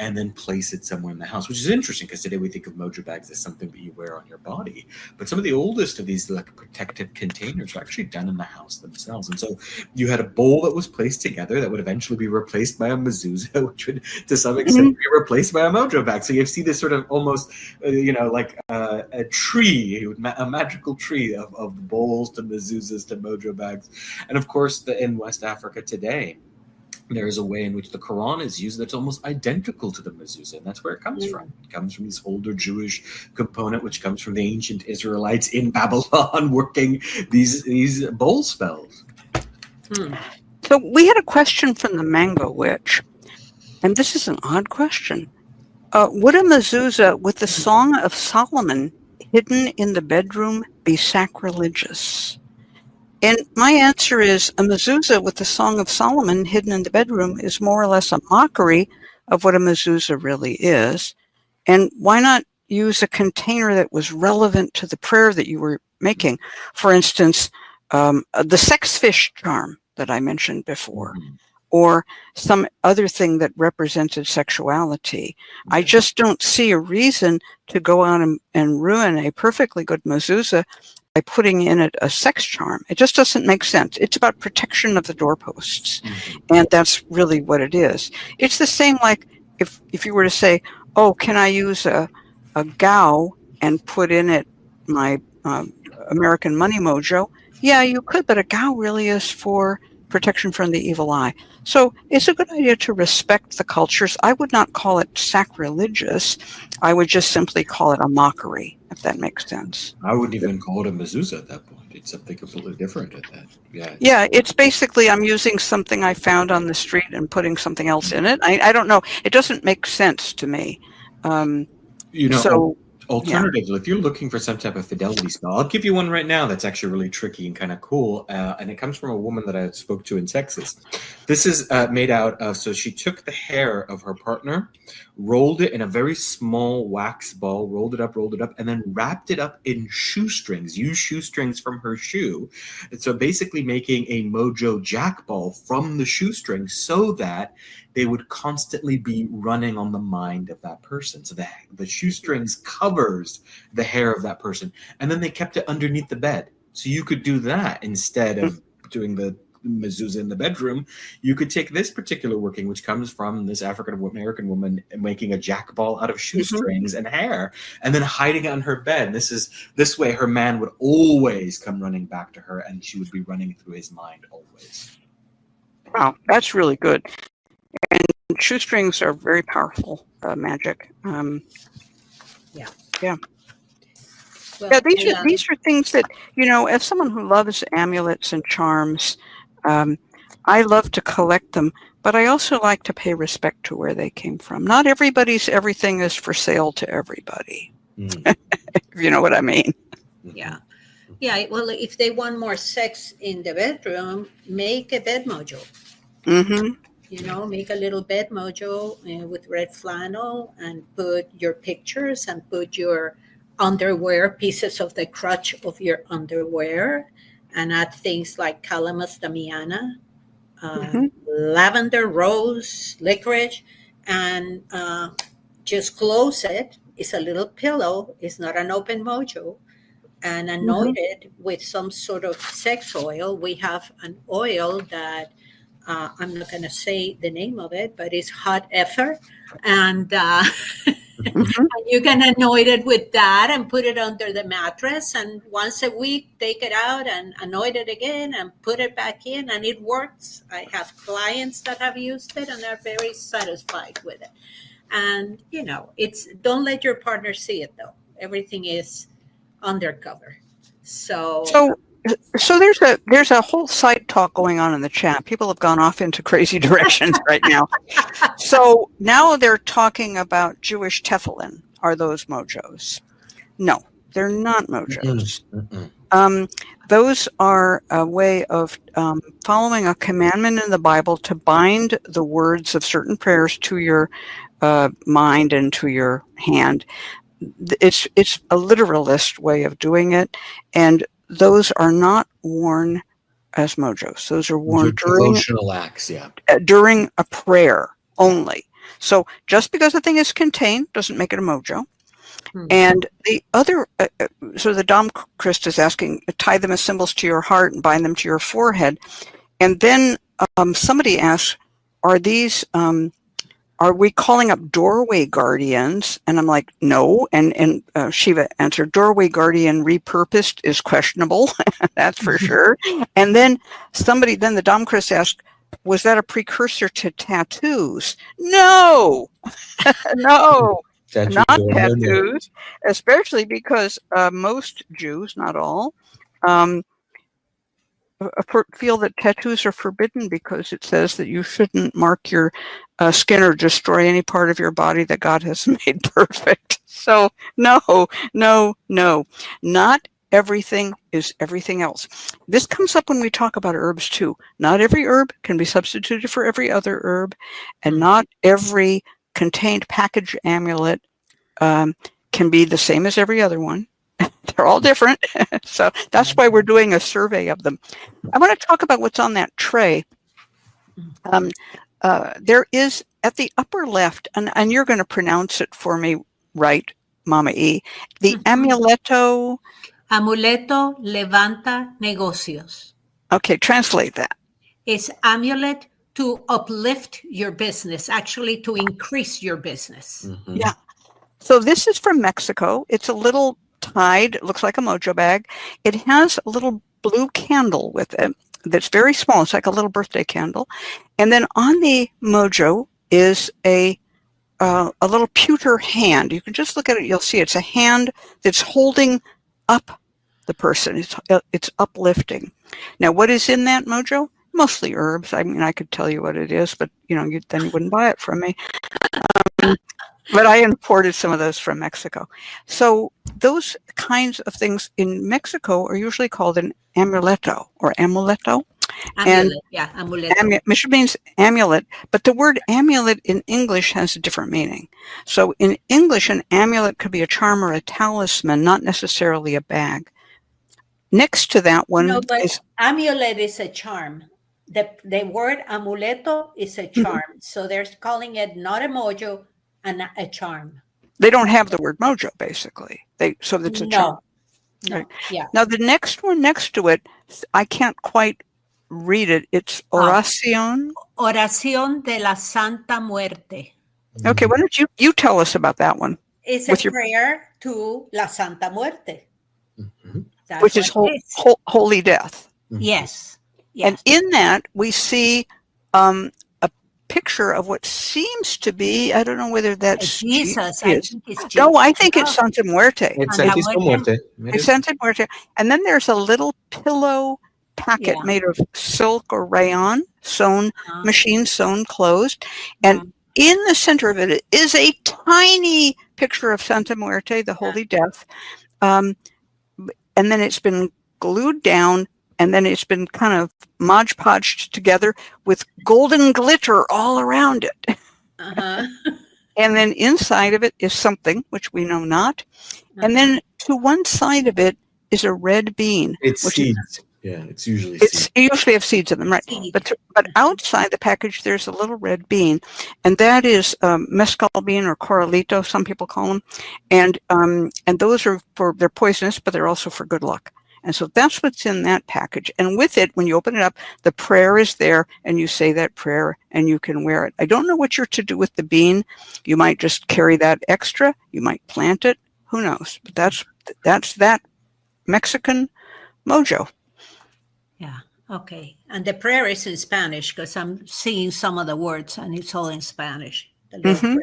and then place it somewhere in the house, which is interesting because today we think of mojo bags as something that you wear on your body. But some of the oldest of these protective containers are actually done in the house themselves. And so you had a bowl that was placed together that would eventually be replaced by a mezuzah, which would to some extent be replaced by a mojo bag. So you see this sort of almost, like a tree, a magical tree of bowls to mezuzahs to mojo bags. And of course, in West Africa today, there is a way in which the Quran is used that's almost identical to the mezuzah, and that's where it comes from. It comes from this older Jewish component, which comes from the ancient Israelites in Babylon working these bowl spells. So we had a question from the Mango Witch, and this is an odd question. Would a mezuzah with the Song of Solomon hidden in the bedroom be sacrilegious? And my answer is a mezuzah with the Song of Solomon hidden in the bedroom is more or less a mockery of what a mezuzah really is. And why not use a container that was relevant to the prayer that you were making? For instance, the sex fish charm that I mentioned before, or some other thing that represented sexuality. I just don't see a reason to go out and ruin a perfectly good mezuzah by putting in it a sex charm. It just doesn't make sense. It's about protection of the doorposts. And that's really what it is. It's the same like if you were to say, oh, can I use a gao and put in it my American Money Mojo? Yeah, you could, but a gao really is for protection from the evil eye. So it's a good idea to respect the cultures. I would not call it sacrilegious. I would just simply call it a mockery, if that makes sense. I wouldn't even call it a mezuzah at that point. It's something completely different at that. Yeah, it's basically I'm using something I found on the street and putting something else in it. I don't know. It doesn't make sense to me. Alternatively, if you're looking for some type of fidelity spell, I'll give you one right now that's actually really tricky and kind of cool. And it comes from a woman that I spoke to in Texas. This is made out of, so she took the hair of her partner, rolled it in a very small wax ball, rolled it up, and then wrapped it up in shoestrings, used shoestrings from her shoe. And so basically making a mojo jack ball from the shoestrings so that they would constantly be running on the mind of that person. So the shoestrings covers the hair of that person. And then they kept it underneath the bed. So you could do that instead of doing the mezuzah in the bedroom. You could take this particular working, which comes from this African-American woman making a jack ball out of shoestrings and hair, and then hiding it on her bed. And this way her man would always come running back to her, and she would be running through his mind always. Wow, that's really good. And shoestrings are very powerful magic. Yeah. Yeah. Well, Yeah, these are things that, as someone who loves amulets and charms, I love to collect them, but I also like to pay respect to where they came from. Not everybody's everything is for sale to everybody. If you know what I mean. Yeah. Yeah. Well, if they want more sex in the bedroom, make a bed mojo. Mm-hmm. Make a little bed mojo with red flannel and put your pictures and put your underwear, pieces of the crotch of your underwear, and add things like calamus damiana, lavender, rose, licorice, and just close it. It's a little pillow. It's not an open mojo. And anoint it with some sort of sex oil. We have an oil that I'm not going to say the name of it, but it's hot ether. And you can anoint it with that and put it under the mattress. And once a week, take it out and anoint it again and put it back in. And it works. I have clients that have used it and are very satisfied with it. And, don't let your partner see it, though. Everything is undercover. So there's a whole side talk going on in the chat. People have gone off into crazy directions right now. So now they're talking about Jewish tefillin. Are those mojos? No, they're not mojos. Those are a way of following a commandment in the Bible to bind the words of certain prayers to your mind and to your hand. It's a literalist way of doing it, and those are not worn as mojos. Those are worn during devotional acts, during a prayer only. So just because the thing is contained doesn't make it a mojo. And the other, so the Dom Christ is asking, tie them as symbols to your heart and bind them to your forehead. And then somebody asks, are we calling up doorway guardians? And I'm like, no. And Shiva answered, doorway guardian repurposed is questionable. That's for sure. And then the Dom Chris asked, was that a precursor to tattoos? No, no, not tattoos, especially because most Jews, not all, feel that tattoos are forbidden because it says that you shouldn't mark your skin or destroy any part of your body that God has made perfect. So no, not everything is everything else. This comes up when we talk about herbs too. Not every herb can be substituted for every other herb, and not every contained package amulet can be the same as every other one. They're all different. So that's why we're doing a survey of them. I want to talk about what's on that tray. There is at the upper left, and you're going to pronounce it for me, right, Mama E, the amuleto. Amuleto levanta negocios. Okay, translate that. It's amulet to uplift your business, actually to increase your business. Yeah. So this is from Mexico. It's a little tied, it looks like a mojo bag. It has a little blue candle with it that's very small. It's like a little birthday candle. And then on the mojo is a little pewter hand. You can just look at it. You'll see it's a hand that's holding up the person. It's uplifting. Now, what is in that mojo? Mostly herbs. I mean, I could tell you what it is, but then you wouldn't buy it from me. But I imported some of those from Mexico. So those kinds of things in Mexico are usually called an amuleto or amuleto. Amulet, yeah, amuleto. Which means amulet, but the word amulet in English has a different meaning. So in English, an amulet could be a charm or a talisman, not necessarily a bag. Next to that one No, but is amulet is a charm. The word amuleto is a charm. So they're calling it not a mojo and a charm. they don't have the word mojo basically. So it's a charm. No, Right. yeah. Now the next one next to it, I can't quite read it. It's oración. Oración de la Santa Muerte. Okay, why don't you tell us about that one? It's With a prayer to la Santa Muerte. That's which is what it holy death. Yes. And in that, we see a picture of what seems to be, I don't know whether that's Jesus. I think it's Jesus. No, I think it's Santa Muerte. It's Santísima Muerte. It's Santa Muerte. And then there's a little pillow packet made of silk or rayon, sewn, machine sewn closed. And in the center of it is a tiny picture of Santa Muerte, the Holy Death. And then it's been glued down, and then it's been kind of Mod Podged together with golden glitter all around it. And then inside of it is something which we know not. And then to one side of it is a red bean. It's seeds. It's usually seeds. You usually have seeds in them, right? But outside the package, there's a little red bean, and that is mescal bean or coralito, some people call them, and those are they're poisonous, but they're also for good luck. And so that's what's in that package. And with it, when you open it up, the prayer is there, and you say that prayer, and you can wear it. I don't know what you're to do with the bean. You might just carry that extra. You might plant it. Who knows? But that's that Mexican mojo. Yeah. Okay. And the prayer is in Spanish because I'm seeing some of the words and it's all in Spanish. The little prayer.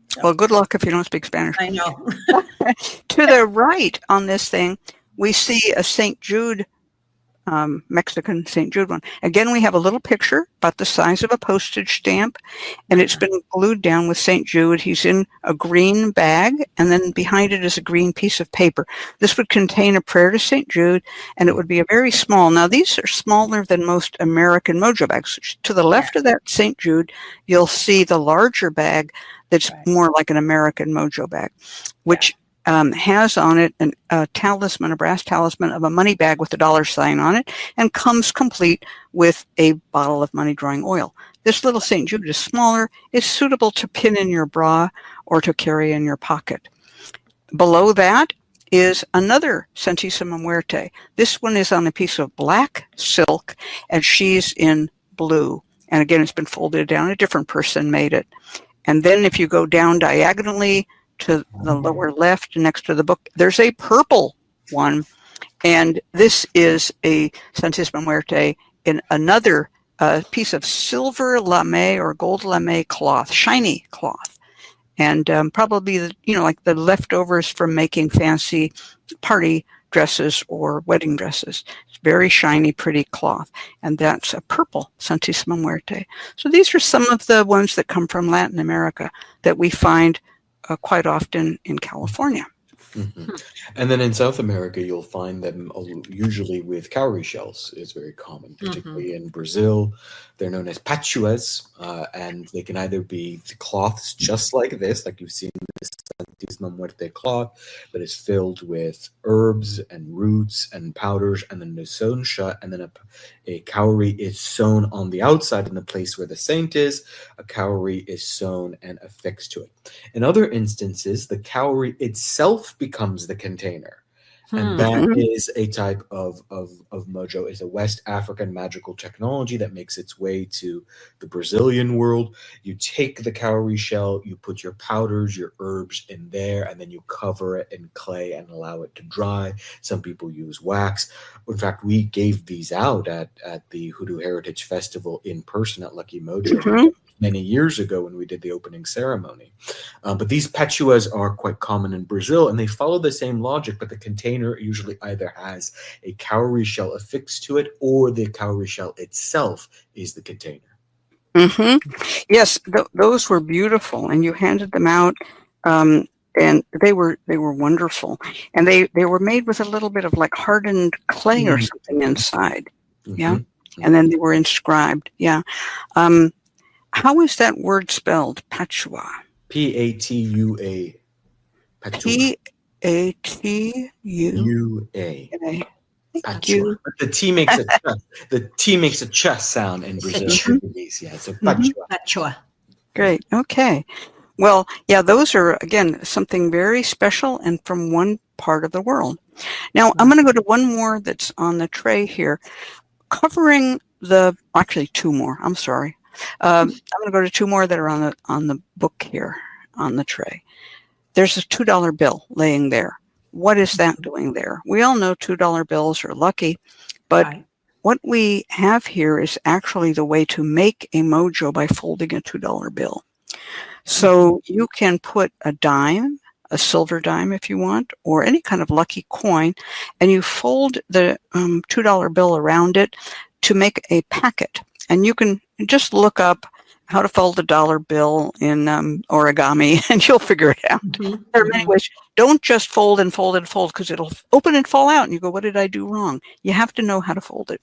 So. Well, good luck if you don't speak Spanish. I know. To the right on this thing, we see a St. Jude, Mexican St. Jude one. Again, we have a little picture about the size of a postage stamp, and it's been glued down with St. Jude. He's in a green bag, and then behind it is a green piece of paper. This would contain a prayer to St. Jude, and it would be a very small. Now, these are smaller than most American mojo bags. To the left of that St. Jude, you'll see the larger bag that's more like an American mojo bag, which has on it a talisman, a brass talisman of a money bag with a dollar sign on it, and comes complete with a bottle of money drawing oil. This little St. Jude is smaller. It's suitable to pin in your bra or to carry in your pocket. Below that is another Santísima Muerte. This one is on a piece of black silk, and she's in blue. And again, it's been folded down. A different person made it. And then if you go down diagonally to the lower left next to the book, there's a purple one, and this is a Santísima Muerte in another piece of silver lame or gold lame cloth, shiny cloth, and probably like the leftovers from making fancy party dresses or wedding dresses. It's very shiny, pretty cloth, and that's a purple Santísima Muerte. So these are some of the ones that come from Latin America that we find quite often in California. And then in South America, you'll find them usually with cowrie shells. It's very common, particularly in Brazil. They're known as pachuas, and they can either be cloths just like this, like you've seen this Santísima Muerte cloth, that is filled with herbs and roots and powders, and then they're sewn shut, and then a cowrie is sewn on the outside in the place where the saint is. A cowrie is sewn and affixed to it. In other instances, the cowrie itself becomes the container. And that is a type of mojo. It's a West African magical technology that makes its way to the Brazilian world. You take the cowrie shell, you put your powders, your herbs in there, and then you cover it in clay and allow it to dry. Some people use wax. In fact, we gave these out at the Hoodoo Heritage Festival in person at Lucky Mojo many years ago when we did the opening ceremony. But these pachuas are quite common in Brazil, and they follow the same logic, but the container usually either has a cowrie shell affixed to it or the cowrie shell itself is the container. Yes, those were beautiful, and you handed them out And they were wonderful, and they were made with a little bit of like hardened clay or something inside. Yeah, and then they were inscribed. Yeah. How is that word spelled? Patua. Patua. Patua. Patua. Thank Patua. you. But the T makes a ch sound in Brazil. Yeah, so patua. Patua. Great. Okay. Well, yeah, those are, again, something very special and from one part of the world. Now, I'm going to go to one more that's on the tray here, covering actually two more. I'm sorry. I'm going to go to two more that are on the book here on the tray. There's a $2 bill laying there. What is that doing there? We all know $2 bills are lucky, but what we have here is actually the way to make a mojo by folding a $2 bill. So you can put a dime, a silver dime if you want, or any kind of lucky coin, and you fold the $2 bill around it to make a packet. And you can just look up how to fold a dollar bill in origami, and you'll figure it out. There are many ways. Don't just fold and fold and fold, because it'll open and fall out, and you go, what did I do wrong? You have to know how to fold it.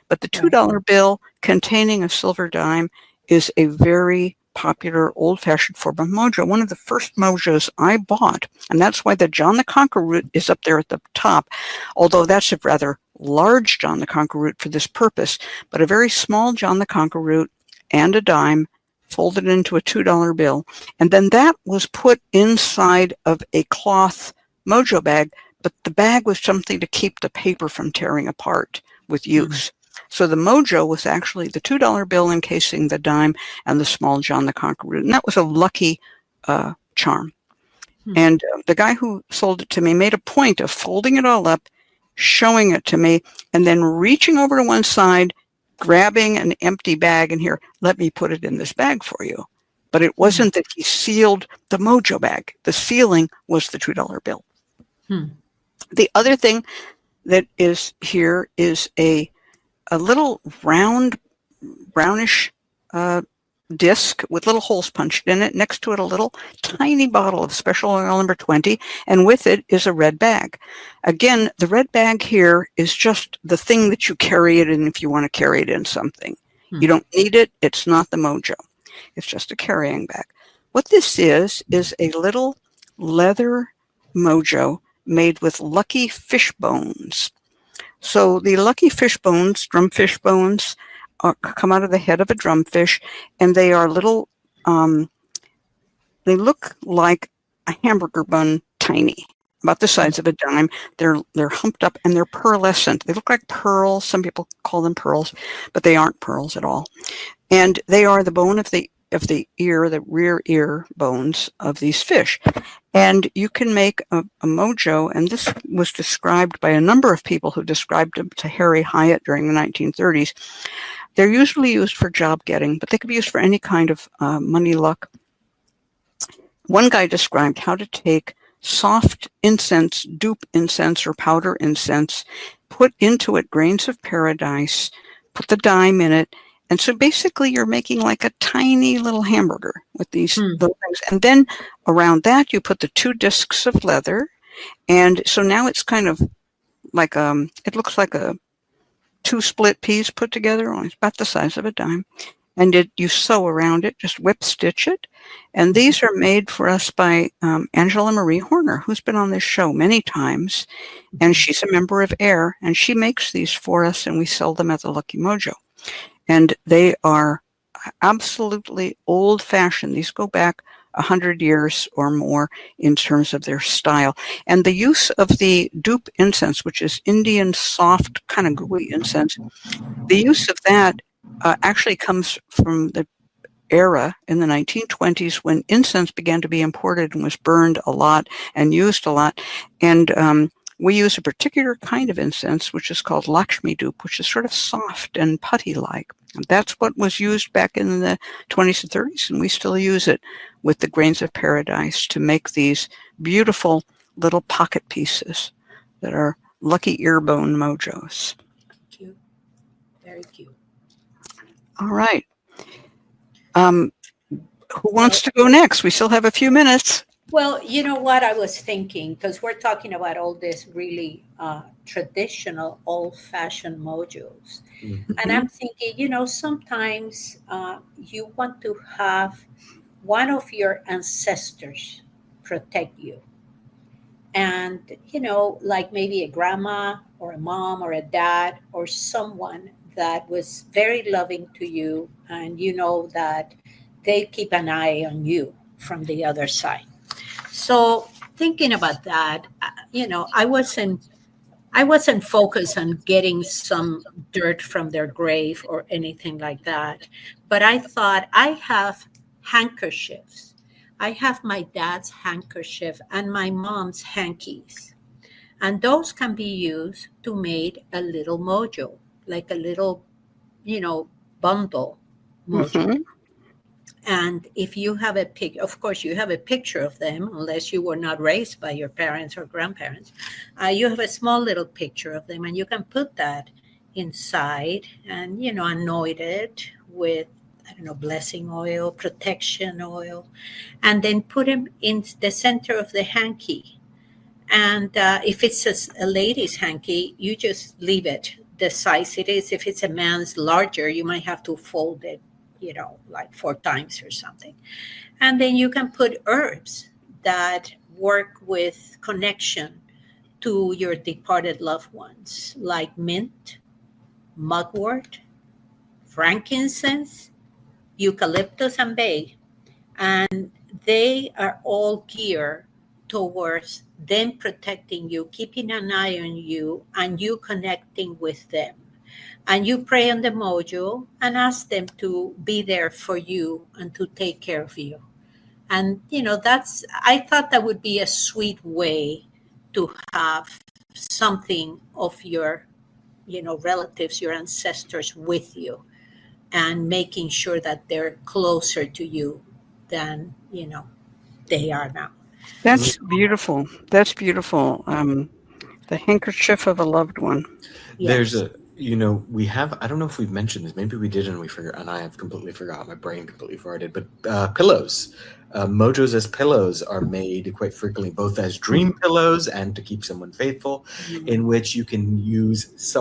But the $2 bill containing a silver dime is a very popular old-fashioned form of mojo. One of the first mojos I bought, and that's why the John the Conqueror root is up there at the top, although that's a rather large John the Conqueror root for this purpose, but a very small John the Conqueror root and a dime folded into a $2 bill. And then that was put inside of a cloth mojo bag, but the bag was something to keep the paper from tearing apart with use. So the mojo was actually the $2 bill encasing the dime and the small John the Conqueror root. And that was a lucky charm. And the guy who sold it to me made a point of folding it all up, showing it to me, and then reaching over to one side, grabbing an empty bag, and here, let me put it in this bag for you. But it wasn't that he sealed the mojo bag. The sealing was the $2 bill. The other thing that is here is a little round, brownish disc with little holes punched in it. Next to it, a little tiny bottle of special oil number 20, and with it is a red bag. Again, the red bag here is just the thing that you carry it in if you want to carry it in something. You don't need it. It's not the mojo. It's just a carrying bag. What this is a little leather mojo made with lucky fish bones. So the lucky fish bones, drumfish bones, come out of the head of a drumfish, and they are little, they look like a hamburger bun, tiny, about the size of a dime. They're humped up and they're pearlescent. They look like pearls. Some people call them pearls, but they aren't pearls at all. And they are the bone of the ear, the rear ear bones of these fish. And you can make a mojo, and this was described by a number of people who described them to Harry Hyatt during the 1930s. They're usually used for job getting, but they could be used for any kind of money luck. One guy described how to take soft incense, dupe incense or powder incense, put into it grains of paradise, put the dime in it, and so basically you're making like a tiny little hamburger with these little things. And then around that you put the 2 discs of leather, and so now it's kind of like it looks like a 2 split peas put together, only it's about the size of a dime. And you sew around it, just whip stitch it. And these are made for us by Angela Marie Horner, who's been on this show many times. And she's a member of AIR, and she makes these for us, and we sell them at the Lucky Mojo. And they are absolutely old-fashioned. These go back 100 years or more in terms of their style. And the use of the dupe incense, which is Indian soft, kind of gooey incense, the use of that actually comes from the era in the 1920s when incense began to be imported and was burned a lot and used a lot. And we use a particular kind of incense, which is called Lakshmi dupe, which is sort of soft and putty-like. And that's what was used back in the 20s and 30s, and we still use it with the grains of paradise to make these beautiful little pocket pieces that are lucky earbone mojos. Cute. Very cute. All right. Who wants to go next? We still have a few minutes. Well, you know what I was thinking, because we're talking about all this really traditional, old-fashioned mojos, and I'm thinking, sometimes you want to have one of your ancestors protect you, and like maybe a grandma or a mom or a dad or someone that was very loving to you, and you know that they keep an eye on you from the other side. So thinking about that, I wasn't focused on getting some dirt from their grave or anything like that, but I thought I have handkerchiefs. I have my dad's handkerchief and my mom's hankies, and those can be used to make a little mojo, like a little, you know, bundle mojo. Hmm. And if you have of course, you have a picture of them, unless you were not raised by your parents or grandparents. You have a small little picture of them, and you can put that inside and, anoint it with, I don't know, blessing oil, protection oil, and then put them in the center of the hanky. And if it's a lady's hanky, you just leave it the size it is. If it's a man's larger, you might have to fold it, like 4 times or something. And then you can put herbs that work with connection to your departed loved ones, like mint, mugwort, frankincense, eucalyptus, and bay. And they are all geared towards them protecting you, keeping an eye on you, and you connecting with them. And you pray on the mojo and ask them to be there for you and to take care of you. And I thought that would be a sweet way to have something of your relatives, your ancestors with you, and making sure that they're closer to you than they are now. That's beautiful. That's beautiful. The handkerchief of a loved one. There's Yes. a, we have, I don't know if we've mentioned this, maybe we did and we forgot, and I have completely forgot, my brain completely farted, but pillows. Mojos as pillows are made quite frequently, both as dream pillows and to keep someone faithful, in which you can use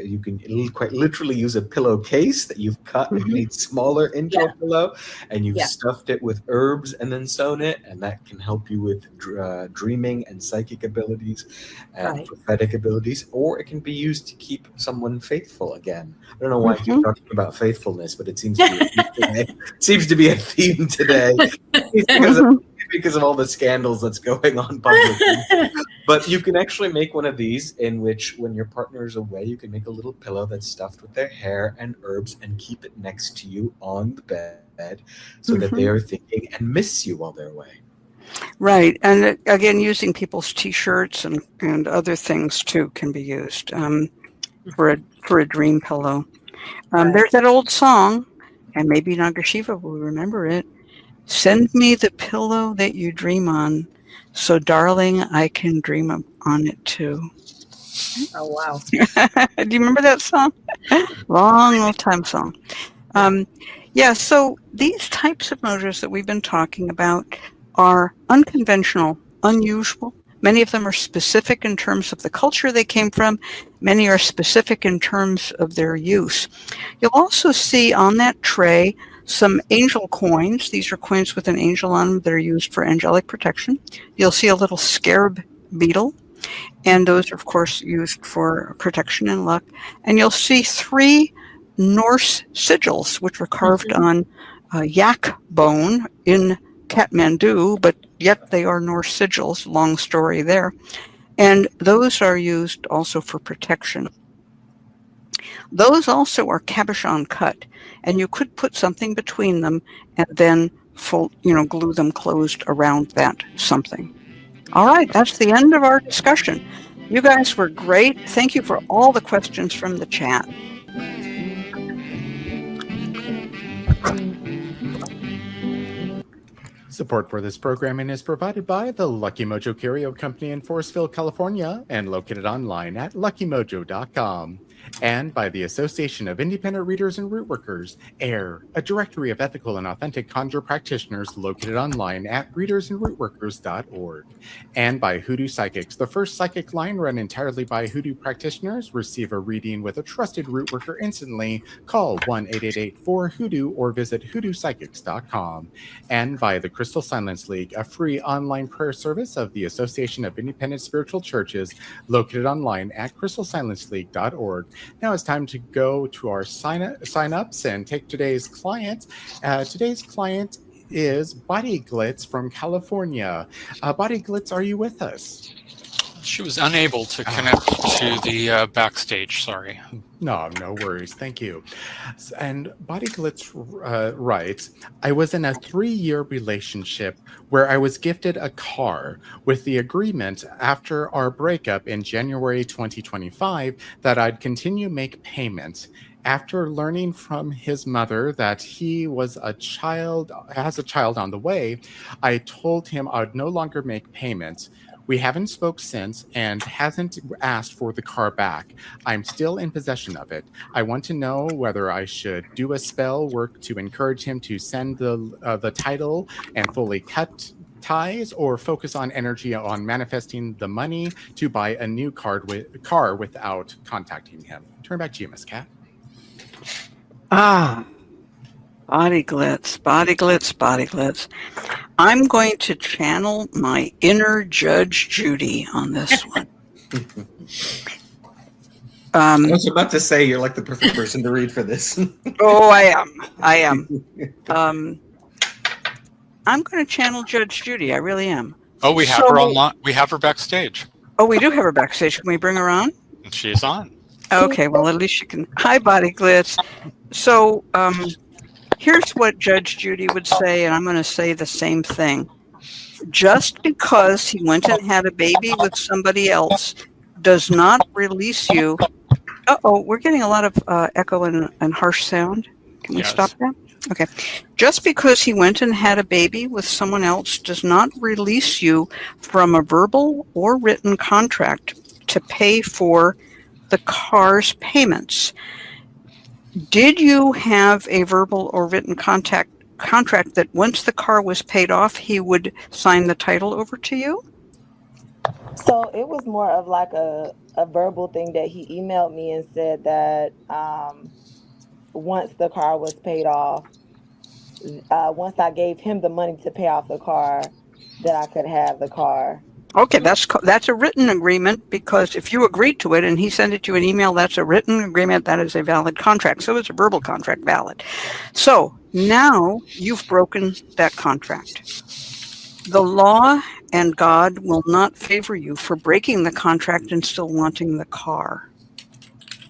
you can quite literally use a pillowcase that you've cut and Mhm. made smaller into Yeah. a pillow, and you've Yeah. stuffed it with herbs and then sewn it, and that can help you with dreaming and psychic abilities and Right. prophetic abilities, or it can be used to keep someone faithful again. I don't know why I keep Mhm. talking about faithfulness, but it seems to be a theme today. Seems to be a theme today. Because of all the scandals that's going on publicly. But you can actually make one of these in which, when your partner is away, you can make a little pillow that's stuffed with their hair and herbs and keep it next to you on the bed so that they Mhm. are thinking and miss you while they're away. Right. And again, using people's T-shirts and other things too can be used for a dream pillow. Right. There's that old song, and maybe Nagashiva will remember it. Send me the pillow that you dream on, so darling, I can dream on it too. Oh, wow. Do you remember that song? Long old time song. Yeah. Um, yeah, so these types of motors that we've been talking about are unconventional, unusual. Many of them are specific in terms of the culture they came from. Many are specific in terms of their use. You'll also see on that tray some angel coins. These are coins with an angel on them that are used for angelic protection. You'll see a little scarab beetle, and those are, of course, used for protection and luck. And you'll see 3 Norse sigils, which were carved Mhm. on yak bone in Kathmandu, but yet they are Norse sigils. Long story there. And those are used also for protection. Those also are cabochon cut, and you could put something between them and then glue them closed around that something. All right, that's the end of our discussion. You guys were great. Thank you for all the questions from the chat. Support for this programming is provided by the Lucky Mojo Curio Company in Forestville, California, and located online at luckymojo.com. and by the Association of Independent Readers and Rootworkers, AIR, a directory of ethical and authentic conjure practitioners located online at readersandrootworkers.org, and by Hoodoo Psychics, the first psychic line run entirely by Hoodoo practitioners. Receive a reading with a trusted rootworker instantly. Call 1-888-4-HOODOO or visit hoodoopsychics.com. And by the Crystal Silence League, a free online prayer service of the Association of Independent Spiritual Churches located online at crystalsilenceleague.org. Now it's time to go to our sign-ups and take today's client. Today's client is Body Glitz from California. Body Glitz, are you with us? She was unable to connect to the backstage, sorry. No worries. Thank you. And Body Glitz writes, I was in a 3-year relationship where I was gifted a car with the agreement after our breakup in January 2025 that I'd continue make payments. After learning from his mother that he has a child on the way, I told him I would no longer make payments. We haven't spoke since and hasn't asked for the car back. I'm still in possession of it. I want to know whether I should do a spell work to encourage him to send the title and fully cut ties, or focus on energy on manifesting the money to buy a new car without contacting him. Turn back to you, Miss Cat. Body Glitz, Body Glitz, Body Glitz. I'm going to channel my inner Judge Judy on this one. I was about to say you're like the perfect person to read for this. Oh, I am. I'm going to channel Judge Judy. I really am. Oh, we have her online. We have her backstage. Oh, we do have her backstage. Can we bring her on? She's on. Okay, well, at least you can. Hi, Body Glitz. So, here's what Judge Judy would say, and I'm going to say the same thing. Just because he went and had a baby with somebody else does not release you. Uh-oh, we're getting a lot of echo and harsh sound. Can we stop that? Okay. Just because he went and had a baby with someone else does not release you from a verbal or written contract to pay for the car's payments. Did you have a verbal or written contract that once the car was paid off, he would sign the title over to you? So it was more of like a verbal thing that he emailed me and said that once the car was paid off, once I gave him the money to pay off the car, that I could have the car. Okay, that's a written agreement, because if you agreed to it and he sent it to you an email, that's a written agreement. That is a valid contract. So is a verbal contract valid. So now you've broken that contract. The law and God will not favor you for breaking the contract and still wanting the car.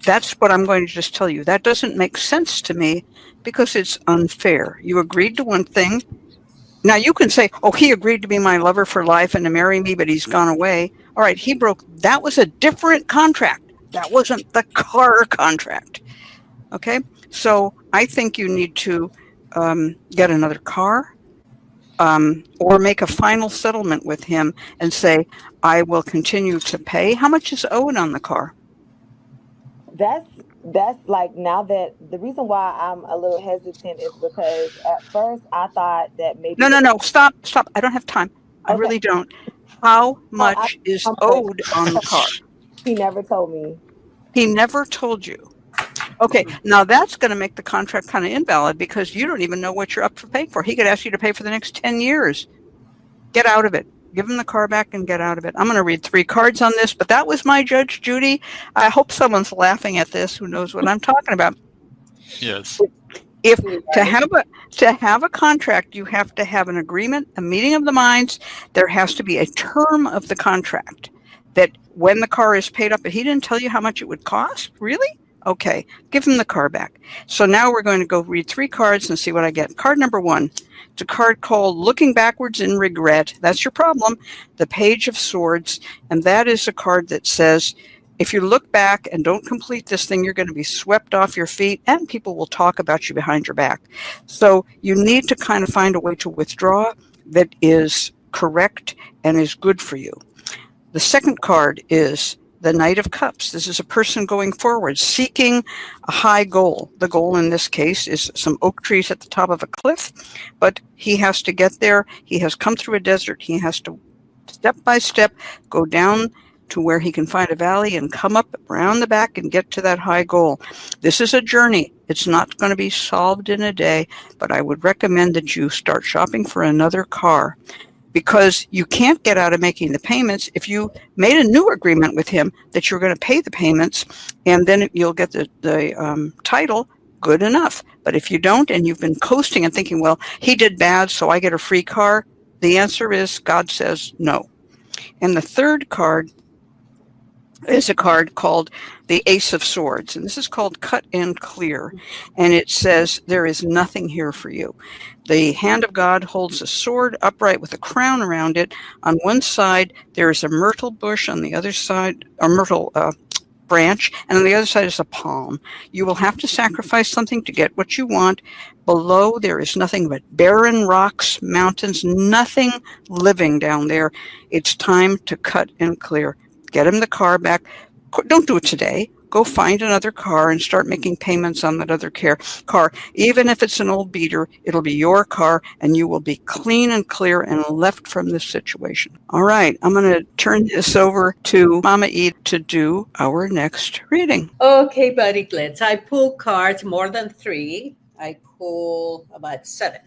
That's what I'm going to just tell you. That doesn't make sense to me because it's unfair. You agreed to one thing. Now, you can say, oh, he agreed to be my lover for life and to marry me, but he's gone away. All right, he broke. That was a different contract. That wasn't the car contract. Okay? So I think you need to get another car or make a final settlement with him and say, I will continue to pay. How much is owed on the car? That's like, now that the reason why I'm a little hesitant is because at first I thought that maybe No, stop. I don't have time. I really don't. How much is owed on the car? He never told me. He never told you. Okay, now that's going to make the contract kind of invalid because you don't even know what you're up for paying for. He could ask you to pay for the next 10 years. Get out of it. Give him the car back and get out of it. I'm going to read 3 cards on this, but that was my Judge Judy. I hope someone's laughing at this who knows what I'm talking about. Yes. If to have a contract, you have to have an agreement, a meeting of the minds. There has to be a term of the contract that when the car is paid up, but he didn't tell you how much it would cost? Really? Okay, give him the car back. So now we're going to go read 3 cards and see what I get. Card number 1. It's a card called Looking Backwards in Regret. That's your problem. The Page of Swords. And that is a card that says, if you look back and don't complete this thing, you're going to be swept off your feet and people will talk about you behind your back. So you need to kind of find a way to withdraw that is correct and is good for you. The second card is the Knight of Cups. This is a person going forward, seeking a high goal. The goal in this case is some oak trees at the top of a cliff, but he has to get there. He has come through a desert. He has to, step by step, go down to where he can find a valley and come up around the back and get to that high goal. This is a journey. It's not going to be solved in a day, but I would recommend that you start shopping for another car, because you can't get out of making the payments. If you made a new agreement with him that you're going to pay the payments and then you'll get the title, good enough. But if you don't, and you've been coasting and thinking, well, he did bad, so I get a free car, the answer is God says no. And the third card is a card called the Ace of Swords, and this is called Cut and Clear, and it says there is nothing here for you. The hand of God holds a sword upright with a crown around it. On one side there is a myrtle bush, on the other side a myrtle branch, and on the other side is a palm. You will have to sacrifice something to get what you want. Below there is nothing but barren rocks, mountains, nothing living down there. It's time to cut and clear. Get him the car back. Don't do it today. Go find another car and start making payments on that other car. Even if it's an old beater, it'll be your car and you will be clean and clear and left from this situation. All right, I'm going to turn this over to Mama E to do our next reading. Okay, buddy Glitz. I pull cards more than 3. I pull about 7.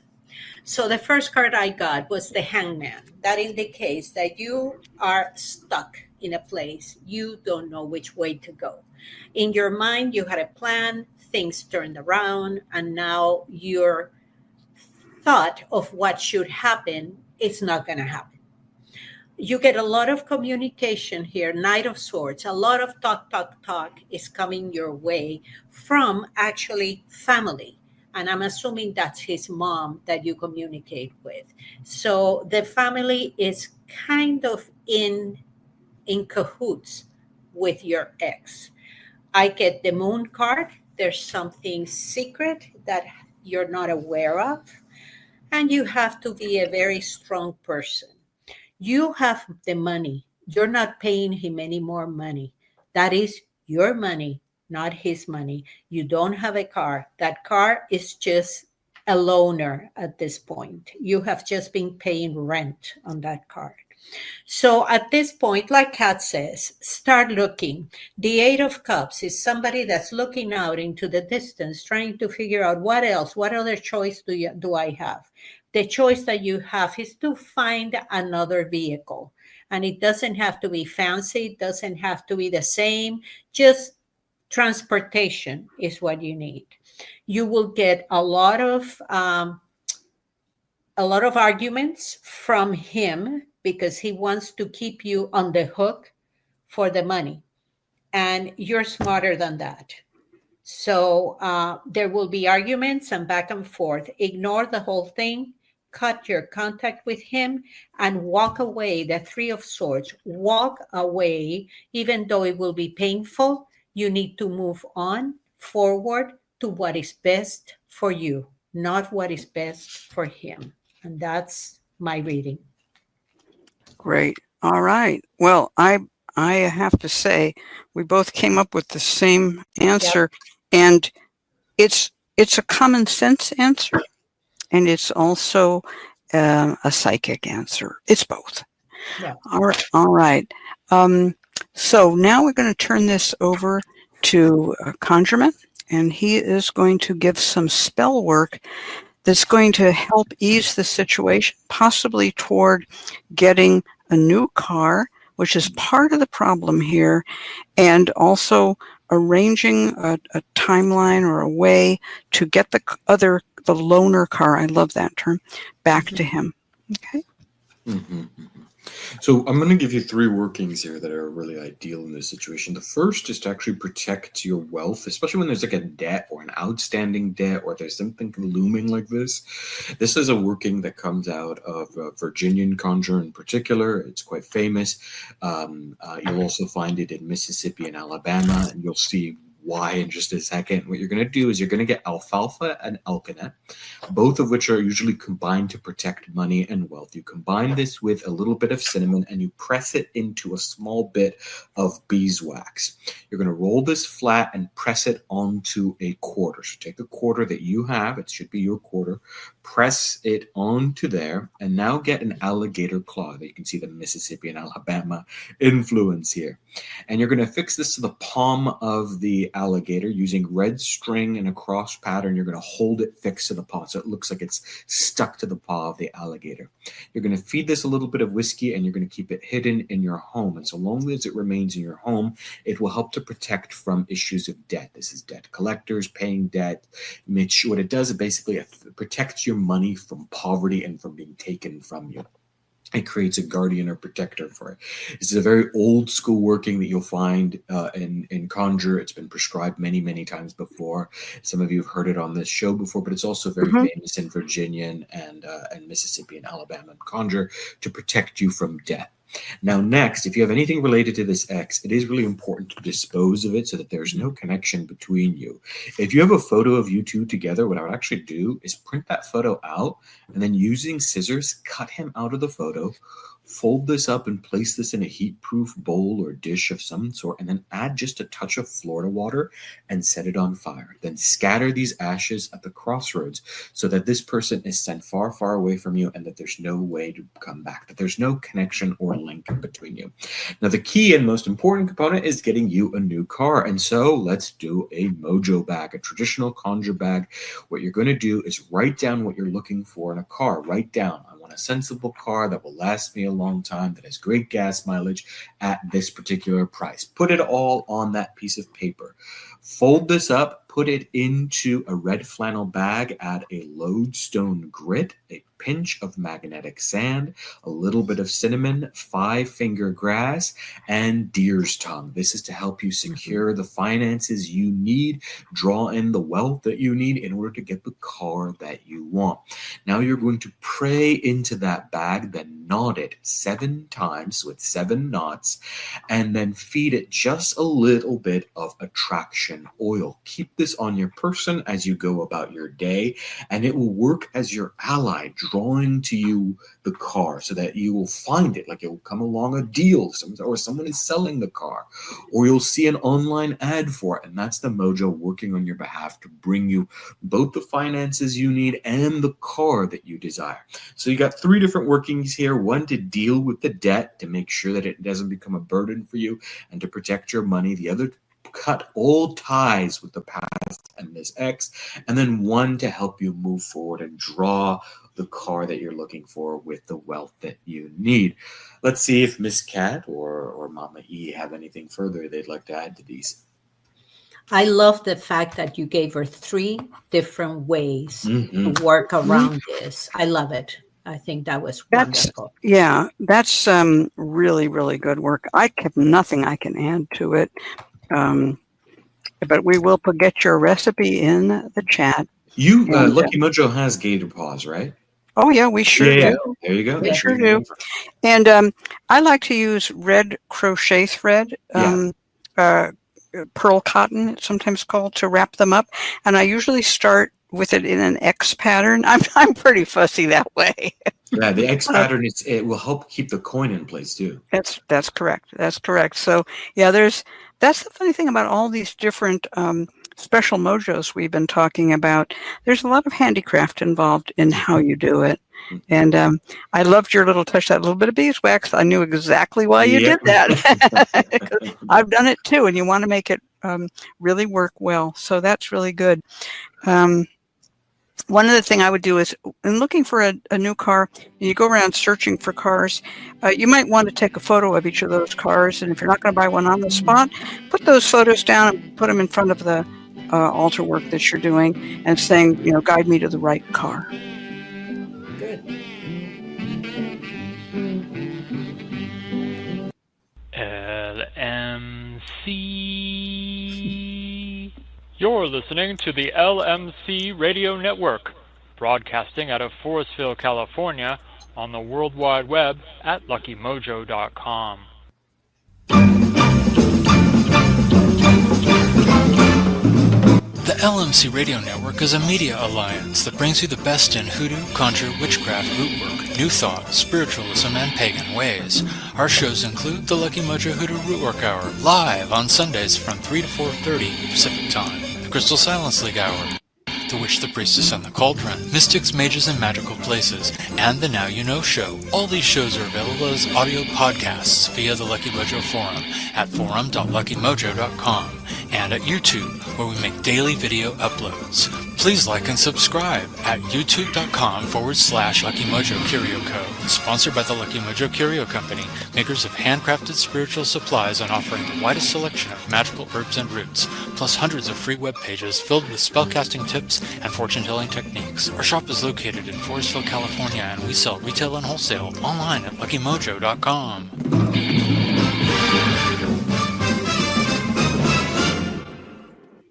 So the first card I got was the Hangman. That indicates that you are stuck in a place. You don't know which way to go. In your mind, you had a plan, things turned around, and now your thought of what should happen is not going to happen. You get a lot of communication here, Knight of Swords. A lot of talk is coming your way from actually family. And I'm assuming that's his mom that you communicate with. So the family is kind of in cahoots with your ex. I get the Moon card. There's something secret that you're not aware of. And you have to be a very strong person. You have the money. You're not paying him any more money. That is your money, not his money. You don't have a car. That car is just a loaner at this point. You have just been paying rent on that card. So at this point, like Kat says, start looking. The 8 of Cups is somebody that's looking out into the distance, trying to figure out what else, what other choice do I have? The choice that you have is to find another vehicle. And it doesn't have to be fancy. It doesn't have to be the same. Just transportation is what you need. You will get a lot of arguments from him, because he wants to keep you on the hook for the money. And you're smarter than that. So there will be arguments and back and forth. Ignore the whole thing. Cut your contact with him and walk away. The 3 of Swords. Walk away, even though it will be painful. You need to move on forward to what is best for you, not what is best for him. And that's my reading. Great. All right. Well, I have to say we both came up with the same answer. Yep. And it's a common sense answer, and it's also a psychic answer. It's both. Yeah. All right. So now we're going to turn this over to ConjureMan, and he is going to give some spell work that's going to help ease the situation, possibly toward getting a new car, which is part of the problem here, and also arranging a timeline or a way to get the loaner car, I love that term, back to him. Okay. Mm-hmm. So I'm going to give you 3 workings here that are really ideal in this situation. The first is to actually protect your wealth, especially when there's like a debt or an outstanding debt, or there's something looming like this. This is a working that comes out of Virginian Conjure in particular. It's quite famous. You'll also find it in Mississippi and Alabama, and you'll see why in just a second. What you're going to do is you're going to get alfalfa and alkanet, both of which are usually combined to protect money and wealth. You combine this with a little bit of cinnamon and you press it into a small bit of beeswax. You're going to roll this flat and press it onto a quarter. So take a quarter that you have, it should be your quarter, press it onto there, and now get an alligator claw. You can see the Mississippi and Alabama influence here. And you're going to fix this to the palm of the alligator using red string and a cross pattern. You're going to hold it fixed to the paw so it looks like it's stuck to the paw of the alligator. You're going to feed this a little bit of whiskey and you're going to keep it hidden in your home. And so long as it remains in your home, it will help to protect from issues of debt. This is debt collectors, paying debt. What it does, it basically protects your money from poverty and from being taken from you. It creates a guardian or protector for it. This is a very old school working that you'll find in Conjure. It's been prescribed many, many times before. Some of you have heard it on this show before, but it's also very famous in Virginia and Mississippi and Alabama and Conjure to protect you from debt. Now, next, if you have anything related to this X, it is really important to dispose of it so that there's no connection between you. If you have a photo of you two together, what I would actually do is print that photo out and then using scissors, cut him out of the photo, fold this up and place this in a heat-proof bowl or dish of some sort, and then add just a touch of Florida water and set it on fire. Then scatter these ashes at the crossroads so that this person is sent far, far away from you and that there's no way to come back, that there's no connection or link between you. Now, the key and most important component is getting you a new car. And so let's do a mojo bag, a traditional conjure bag. What you're going to do is write down what you're looking for in a car. Write down, I want a sensible car that will last me a long time, that has great gas mileage at this particular price. Put it all on that piece of paper. Fold this up, put it into a red flannel bag, add a lodestone grit, a pinch of magnetic sand, a little bit of cinnamon, 5-finger grass, and deer's tongue. This is to help you secure the finances you need, draw in the wealth that you need in order to get the car that you want. Now you're going to pray into that bag, then knot it 7 times with 7 knots, and then feed it just a little bit of attraction oil. Keep this on your person as you go about your day, and it will work as your ally, drawing to you the car so that you will find it, like it will come along a deal, or someone is selling the car, or you'll see an online ad for it, and that's the mojo working on your behalf to bring you both the finances you need and the car that you desire. So you got 3 different workings here: one to deal with the debt, to make sure that it doesn't become a burden for you and to protect your money; the other, cut all ties with the past and this X, and then one to help you move forward and draw the car that you're looking for with the wealth that you need. Let's see if Miss Cat or Mama E have anything further they'd like to add to these. I love the fact that you gave her 3 different ways to work around this. I love it. I think that was wonderful. That's really, really good work. I have nothing I can add to it. But we will get your recipe in the chat. You, Lucky Mojo has gator paws, right? Oh, yeah, we sure do. There you go. We sure do. And I like to use red crochet thread, pearl cotton, it's sometimes called, to wrap them up. And I usually start with it in an X pattern. I'm pretty fussy that way. Yeah, the X pattern, it will help keep the coin in place too. That's correct. That's correct. So yeah, that's the funny thing about all these different special mojos we've been talking about. There's a lot of handicraft involved in how you do it. And I loved your little touch, that little bit of beeswax. I knew exactly why you did that. I've done it too, and you want to make it really work well. So that's really good. One other thing I would do is, in looking for a new car, you go around searching for cars, you might want to take a photo of each of those cars. And if you're not going to buy one on the spot, put those photos down and put them in front of the altar work that you're doing and saying, guide me to the right car. Good. LMC. You're listening to the LMC Radio Network, broadcasting out of Forestville, California, on the World Wide Web at luckymojo.com. LMC Radio Network is a media alliance that brings you the best in hoodoo, conjure, witchcraft, rootwork, new thought, spiritualism, and pagan ways. Our shows include the Lucky Mojo Hoodoo Rootwork Hour, live on Sundays from 3 to 4:30 Pacific Time, the Crystal Silence League Hour, The Witch, the Priestess, and the Cauldron, Mystics, Mages, and Magical Places, and the Now You Know Show. All these shows are available as audio podcasts via the Lucky Mojo Forum at forum.luckymojo.com and at YouTube, where we make daily video uploads. Please like and subscribe at youtube.com/Lucky Mojo Curio Co. Sponsored by the Lucky Mojo Curio Company, makers of handcrafted spiritual supplies and offering the widest selection of magical herbs and roots, plus hundreds of free web pages filled with spellcasting tips and fortune-telling techniques. Our shop is located in Forestville, California, and we sell retail and wholesale online at luckymojo.com.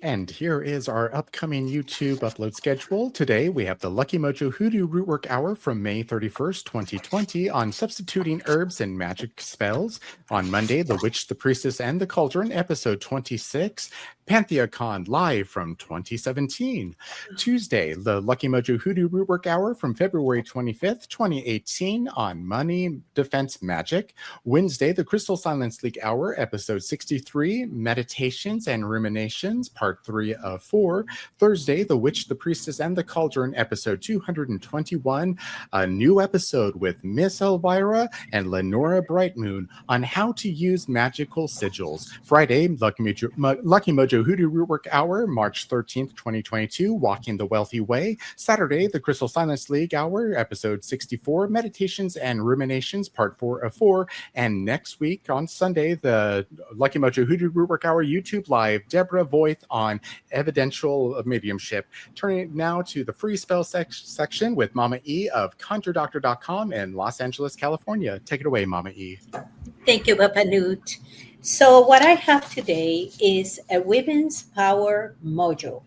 And here is our upcoming YouTube upload schedule. Today, we have the Lucky Mojo Hoodoo Rootwork Hour from May 31st, 2020 on substituting herbs and magic spells. On Monday, The Witch, the Priestess, and the Cauldron, episode 26. PantheaCon live from 2017. Tuesday, the Lucky Mojo Hoodoo Rootwork Hour from February 25th, 2018 on Money, Defense, Magic. Wednesday, the Crystal Silence League Hour, episode 63, Meditations and Ruminations, part 3 of 4. Thursday, The Witch, the Priestess, and the Cauldron, episode 221. A new episode with Miss Elvira and Lenora Brightmoon on how to use magical sigils. Friday, Lucky Mojo Hoodoo Rootwork Hour, March 13th, 2022, Walking the Wealthy Way. Saturday, the Crystal Silence League Hour, episode 64, Meditations and Ruminations, part 4 of 4. And next week on Sunday, the Lucky Mojo Hoodoo Rootwork Hour YouTube Live, Deborah Voith on evidential mediumship. Turning now to the free spell section with Mama E of ConjureDoctor.com in Los Angeles, California. Take it away, Mama E. Thank you, Papa Newt. So what I have today is a Women's Power Mojo.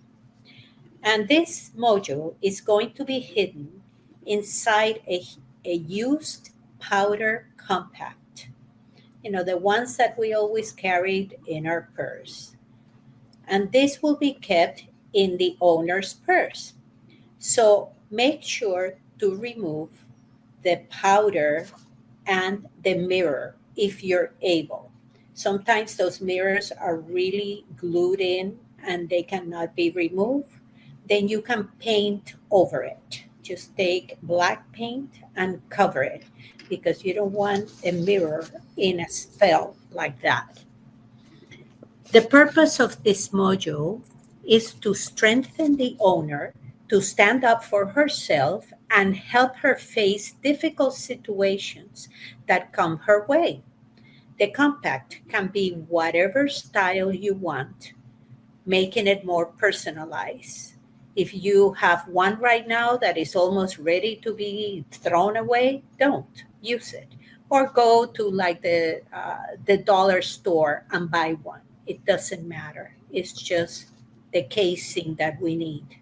And this mojo is going to be hidden inside a used powder compact. You know, the ones that we always carried in our purse. And this will be kept in the owner's purse. So make sure to remove the powder and the mirror if you're able. Sometimes those mirrors are really glued in and they cannot be removed. Then you can paint over it. Just take black paint and cover it because you don't want a mirror in a spell like that. The purpose of this mojo is to strengthen the owner to stand up for herself and help her face difficult situations that come her way. The compact can be whatever style you want, making it more personalized. If you have one right now that is almost ready to be thrown away, don't use it. Or go to like the dollar store and buy one. It doesn't matter. It's just the casing that we need.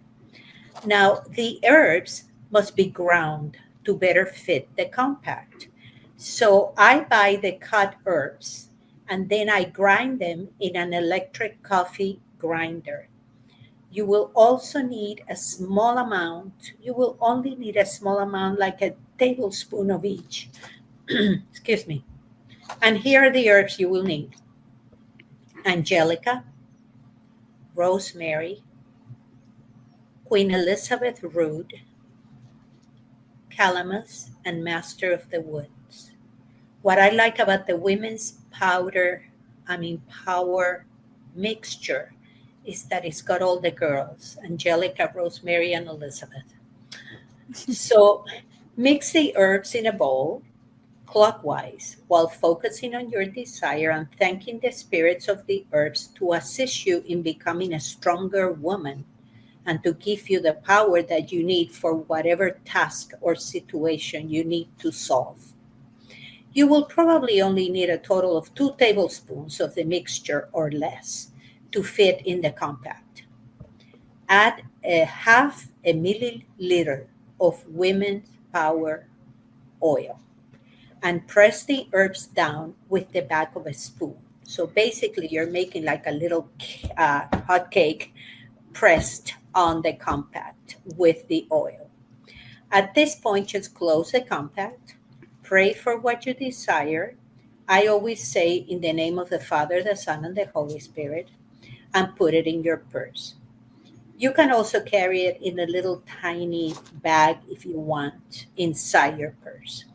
Now, the herbs must be ground to better fit the compact. So I buy the cut herbs and then I grind them in an electric coffee grinder. You will also need a small amount. You will only need a small amount, like a tablespoon of each. Excuse me. And here are the herbs you will need. Angelica, rosemary, Queen Elizabeth root, calamus, and master of the woods. What I like about the women's power mixture is that it's got all the girls, Angelica, Rosemary, and Elizabeth. So mix the herbs in a bowl clockwise while focusing on your desire and thanking the spirits of the herbs to assist you in becoming a stronger woman and to give you the power that you need for whatever task or situation you need to solve. You will probably only need a total of 2 tablespoons of the mixture or less to fit in the compact. Add a half a milliliter of Women's Power oil and press the herbs down with the back of a spoon. So basically you're making like a little hot cake pressed on the compact with the oil. At this point, just close the compact, pray for what you desire. I always say, in the name of the Father, the Son, and the Holy Spirit, and put it in your purse. You can also carry it in a little tiny bag if you want inside your purse.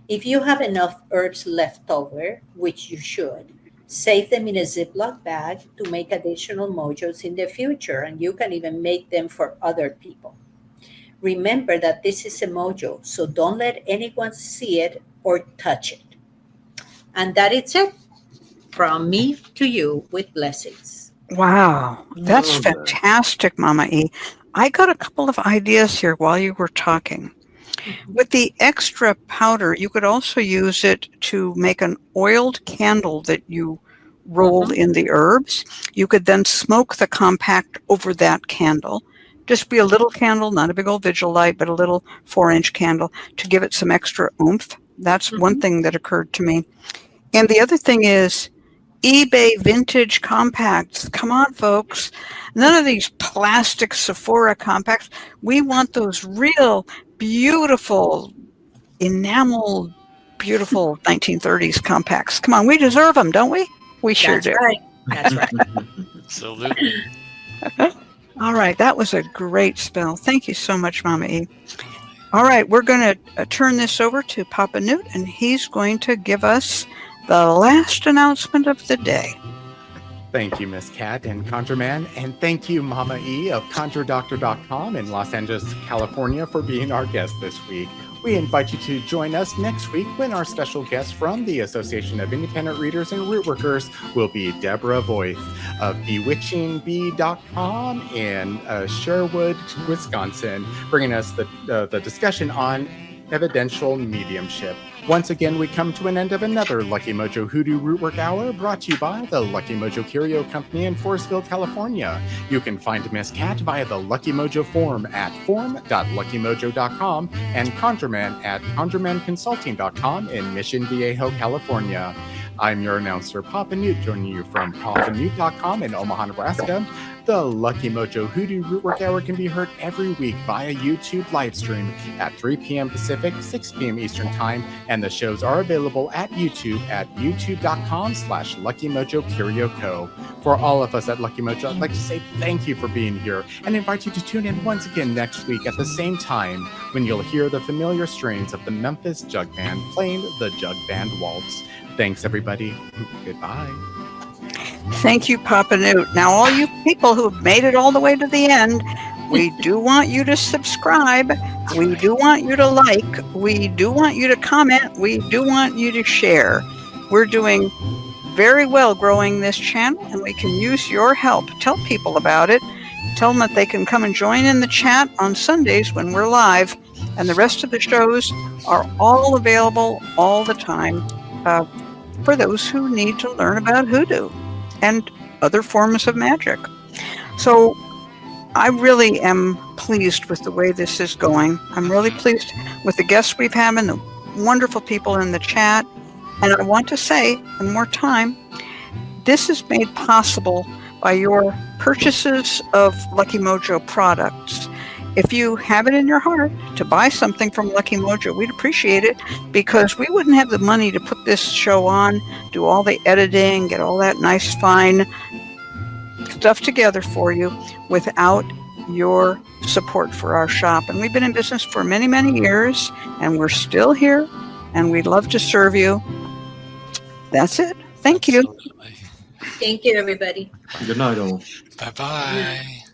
If you have enough herbs left over, which you should, save them in a Ziploc bag to make additional mojos in the future, and you can even make them for other people. Remember that this is a mojo, so don't let anyone see it or touch it. And that is it. From me to you, with blessings. Wow, that's Love that. fantastic, Mama E. I got a couple of ideas here while you were talking. With the extra powder, you could also use it to make an oiled candle that you roll in the herbs. You could then smoke the compact over that candle. Just be a little candle, not a big old vigil light, but a little 4-inch candle to give it some extra oomph. That's one thing that occurred to me. And the other thing is eBay vintage compacts. Come on, folks. None of these plastic Sephora compacts. We want those real, beautiful, enameled, beautiful 1930s compacts. Come on, we deserve them, don't we? We sure That's do. right. That's right. Absolutely. All right, that was a great spell. Thank you so much, Mama E. All right, we're going to turn this over to Papa Newt, and he's going to give us the last announcement of the day. Thank you, Miss Cat and ConjureMan, and thank you, Mama E of ConjureDoctor.com in Los Angeles, California, for being our guest this week. We invite you to join us next week when our special guest from the Association of Independent Readers and Rootworkers will be Deborah Voith of BewitchingBee.com in Sherwood, Wisconsin, bringing us the discussion on evidential mediumship. Once again, we come to an end of another Lucky Mojo Hoodoo Rootwork Hour, brought to you by the Lucky Mojo Curio Company in Forestville, California. You can find Miss Cat via the Lucky Mojo forum at forum.luckymojo.com and ConjureMan at ConjureManConsulting.com in Mission Viejo, California. I'm your announcer, Papa Newt, joining you from PapaNewt.com in Omaha, Nebraska. The Lucky Mojo Hoodoo Rootwork Hour can be heard every week via YouTube live stream at 3 p.m. Pacific, 6 p.m. Eastern Time, and the shows are available at YouTube at youtube.com/LuckyMojoCurioCo. For all of us at Lucky Mojo, I'd like to say thank you for being here and invite you to tune in once again next week at the same time when you'll hear the familiar strains of the Memphis Jug Band playing the Jug Band Waltz. Thanks, everybody. Goodbye. Thank you, Papa Newt. Now, all you people who have made it all the way to the end, we do want you to subscribe. We do want you to like. We do want you to comment. We do want you to share. We're doing very well growing this channel, and we can use your help. Tell people about it. Tell them that they can come and join in the chat on Sundays when we're live, and the rest of the shows are all available all the time for those who need to learn about hoodoo and other forms of magic. So I really am pleased with the way this is going. I'm really pleased with the guests we've had and the wonderful people in the chat. And I want to say one more time, this is made possible by your purchases of Lucky Mojo products. If you have it in your heart to buy something from Lucky Mojo, we'd appreciate it, because we wouldn't have the money to put this show on, do all the editing, get all that nice, fine stuff together for you without your support for our shop. And we've been in business for many, many years, and we're still here, and we'd love to serve you. That's it. Thank you. Absolutely. Thank you, everybody. Good night, all. Bye-bye.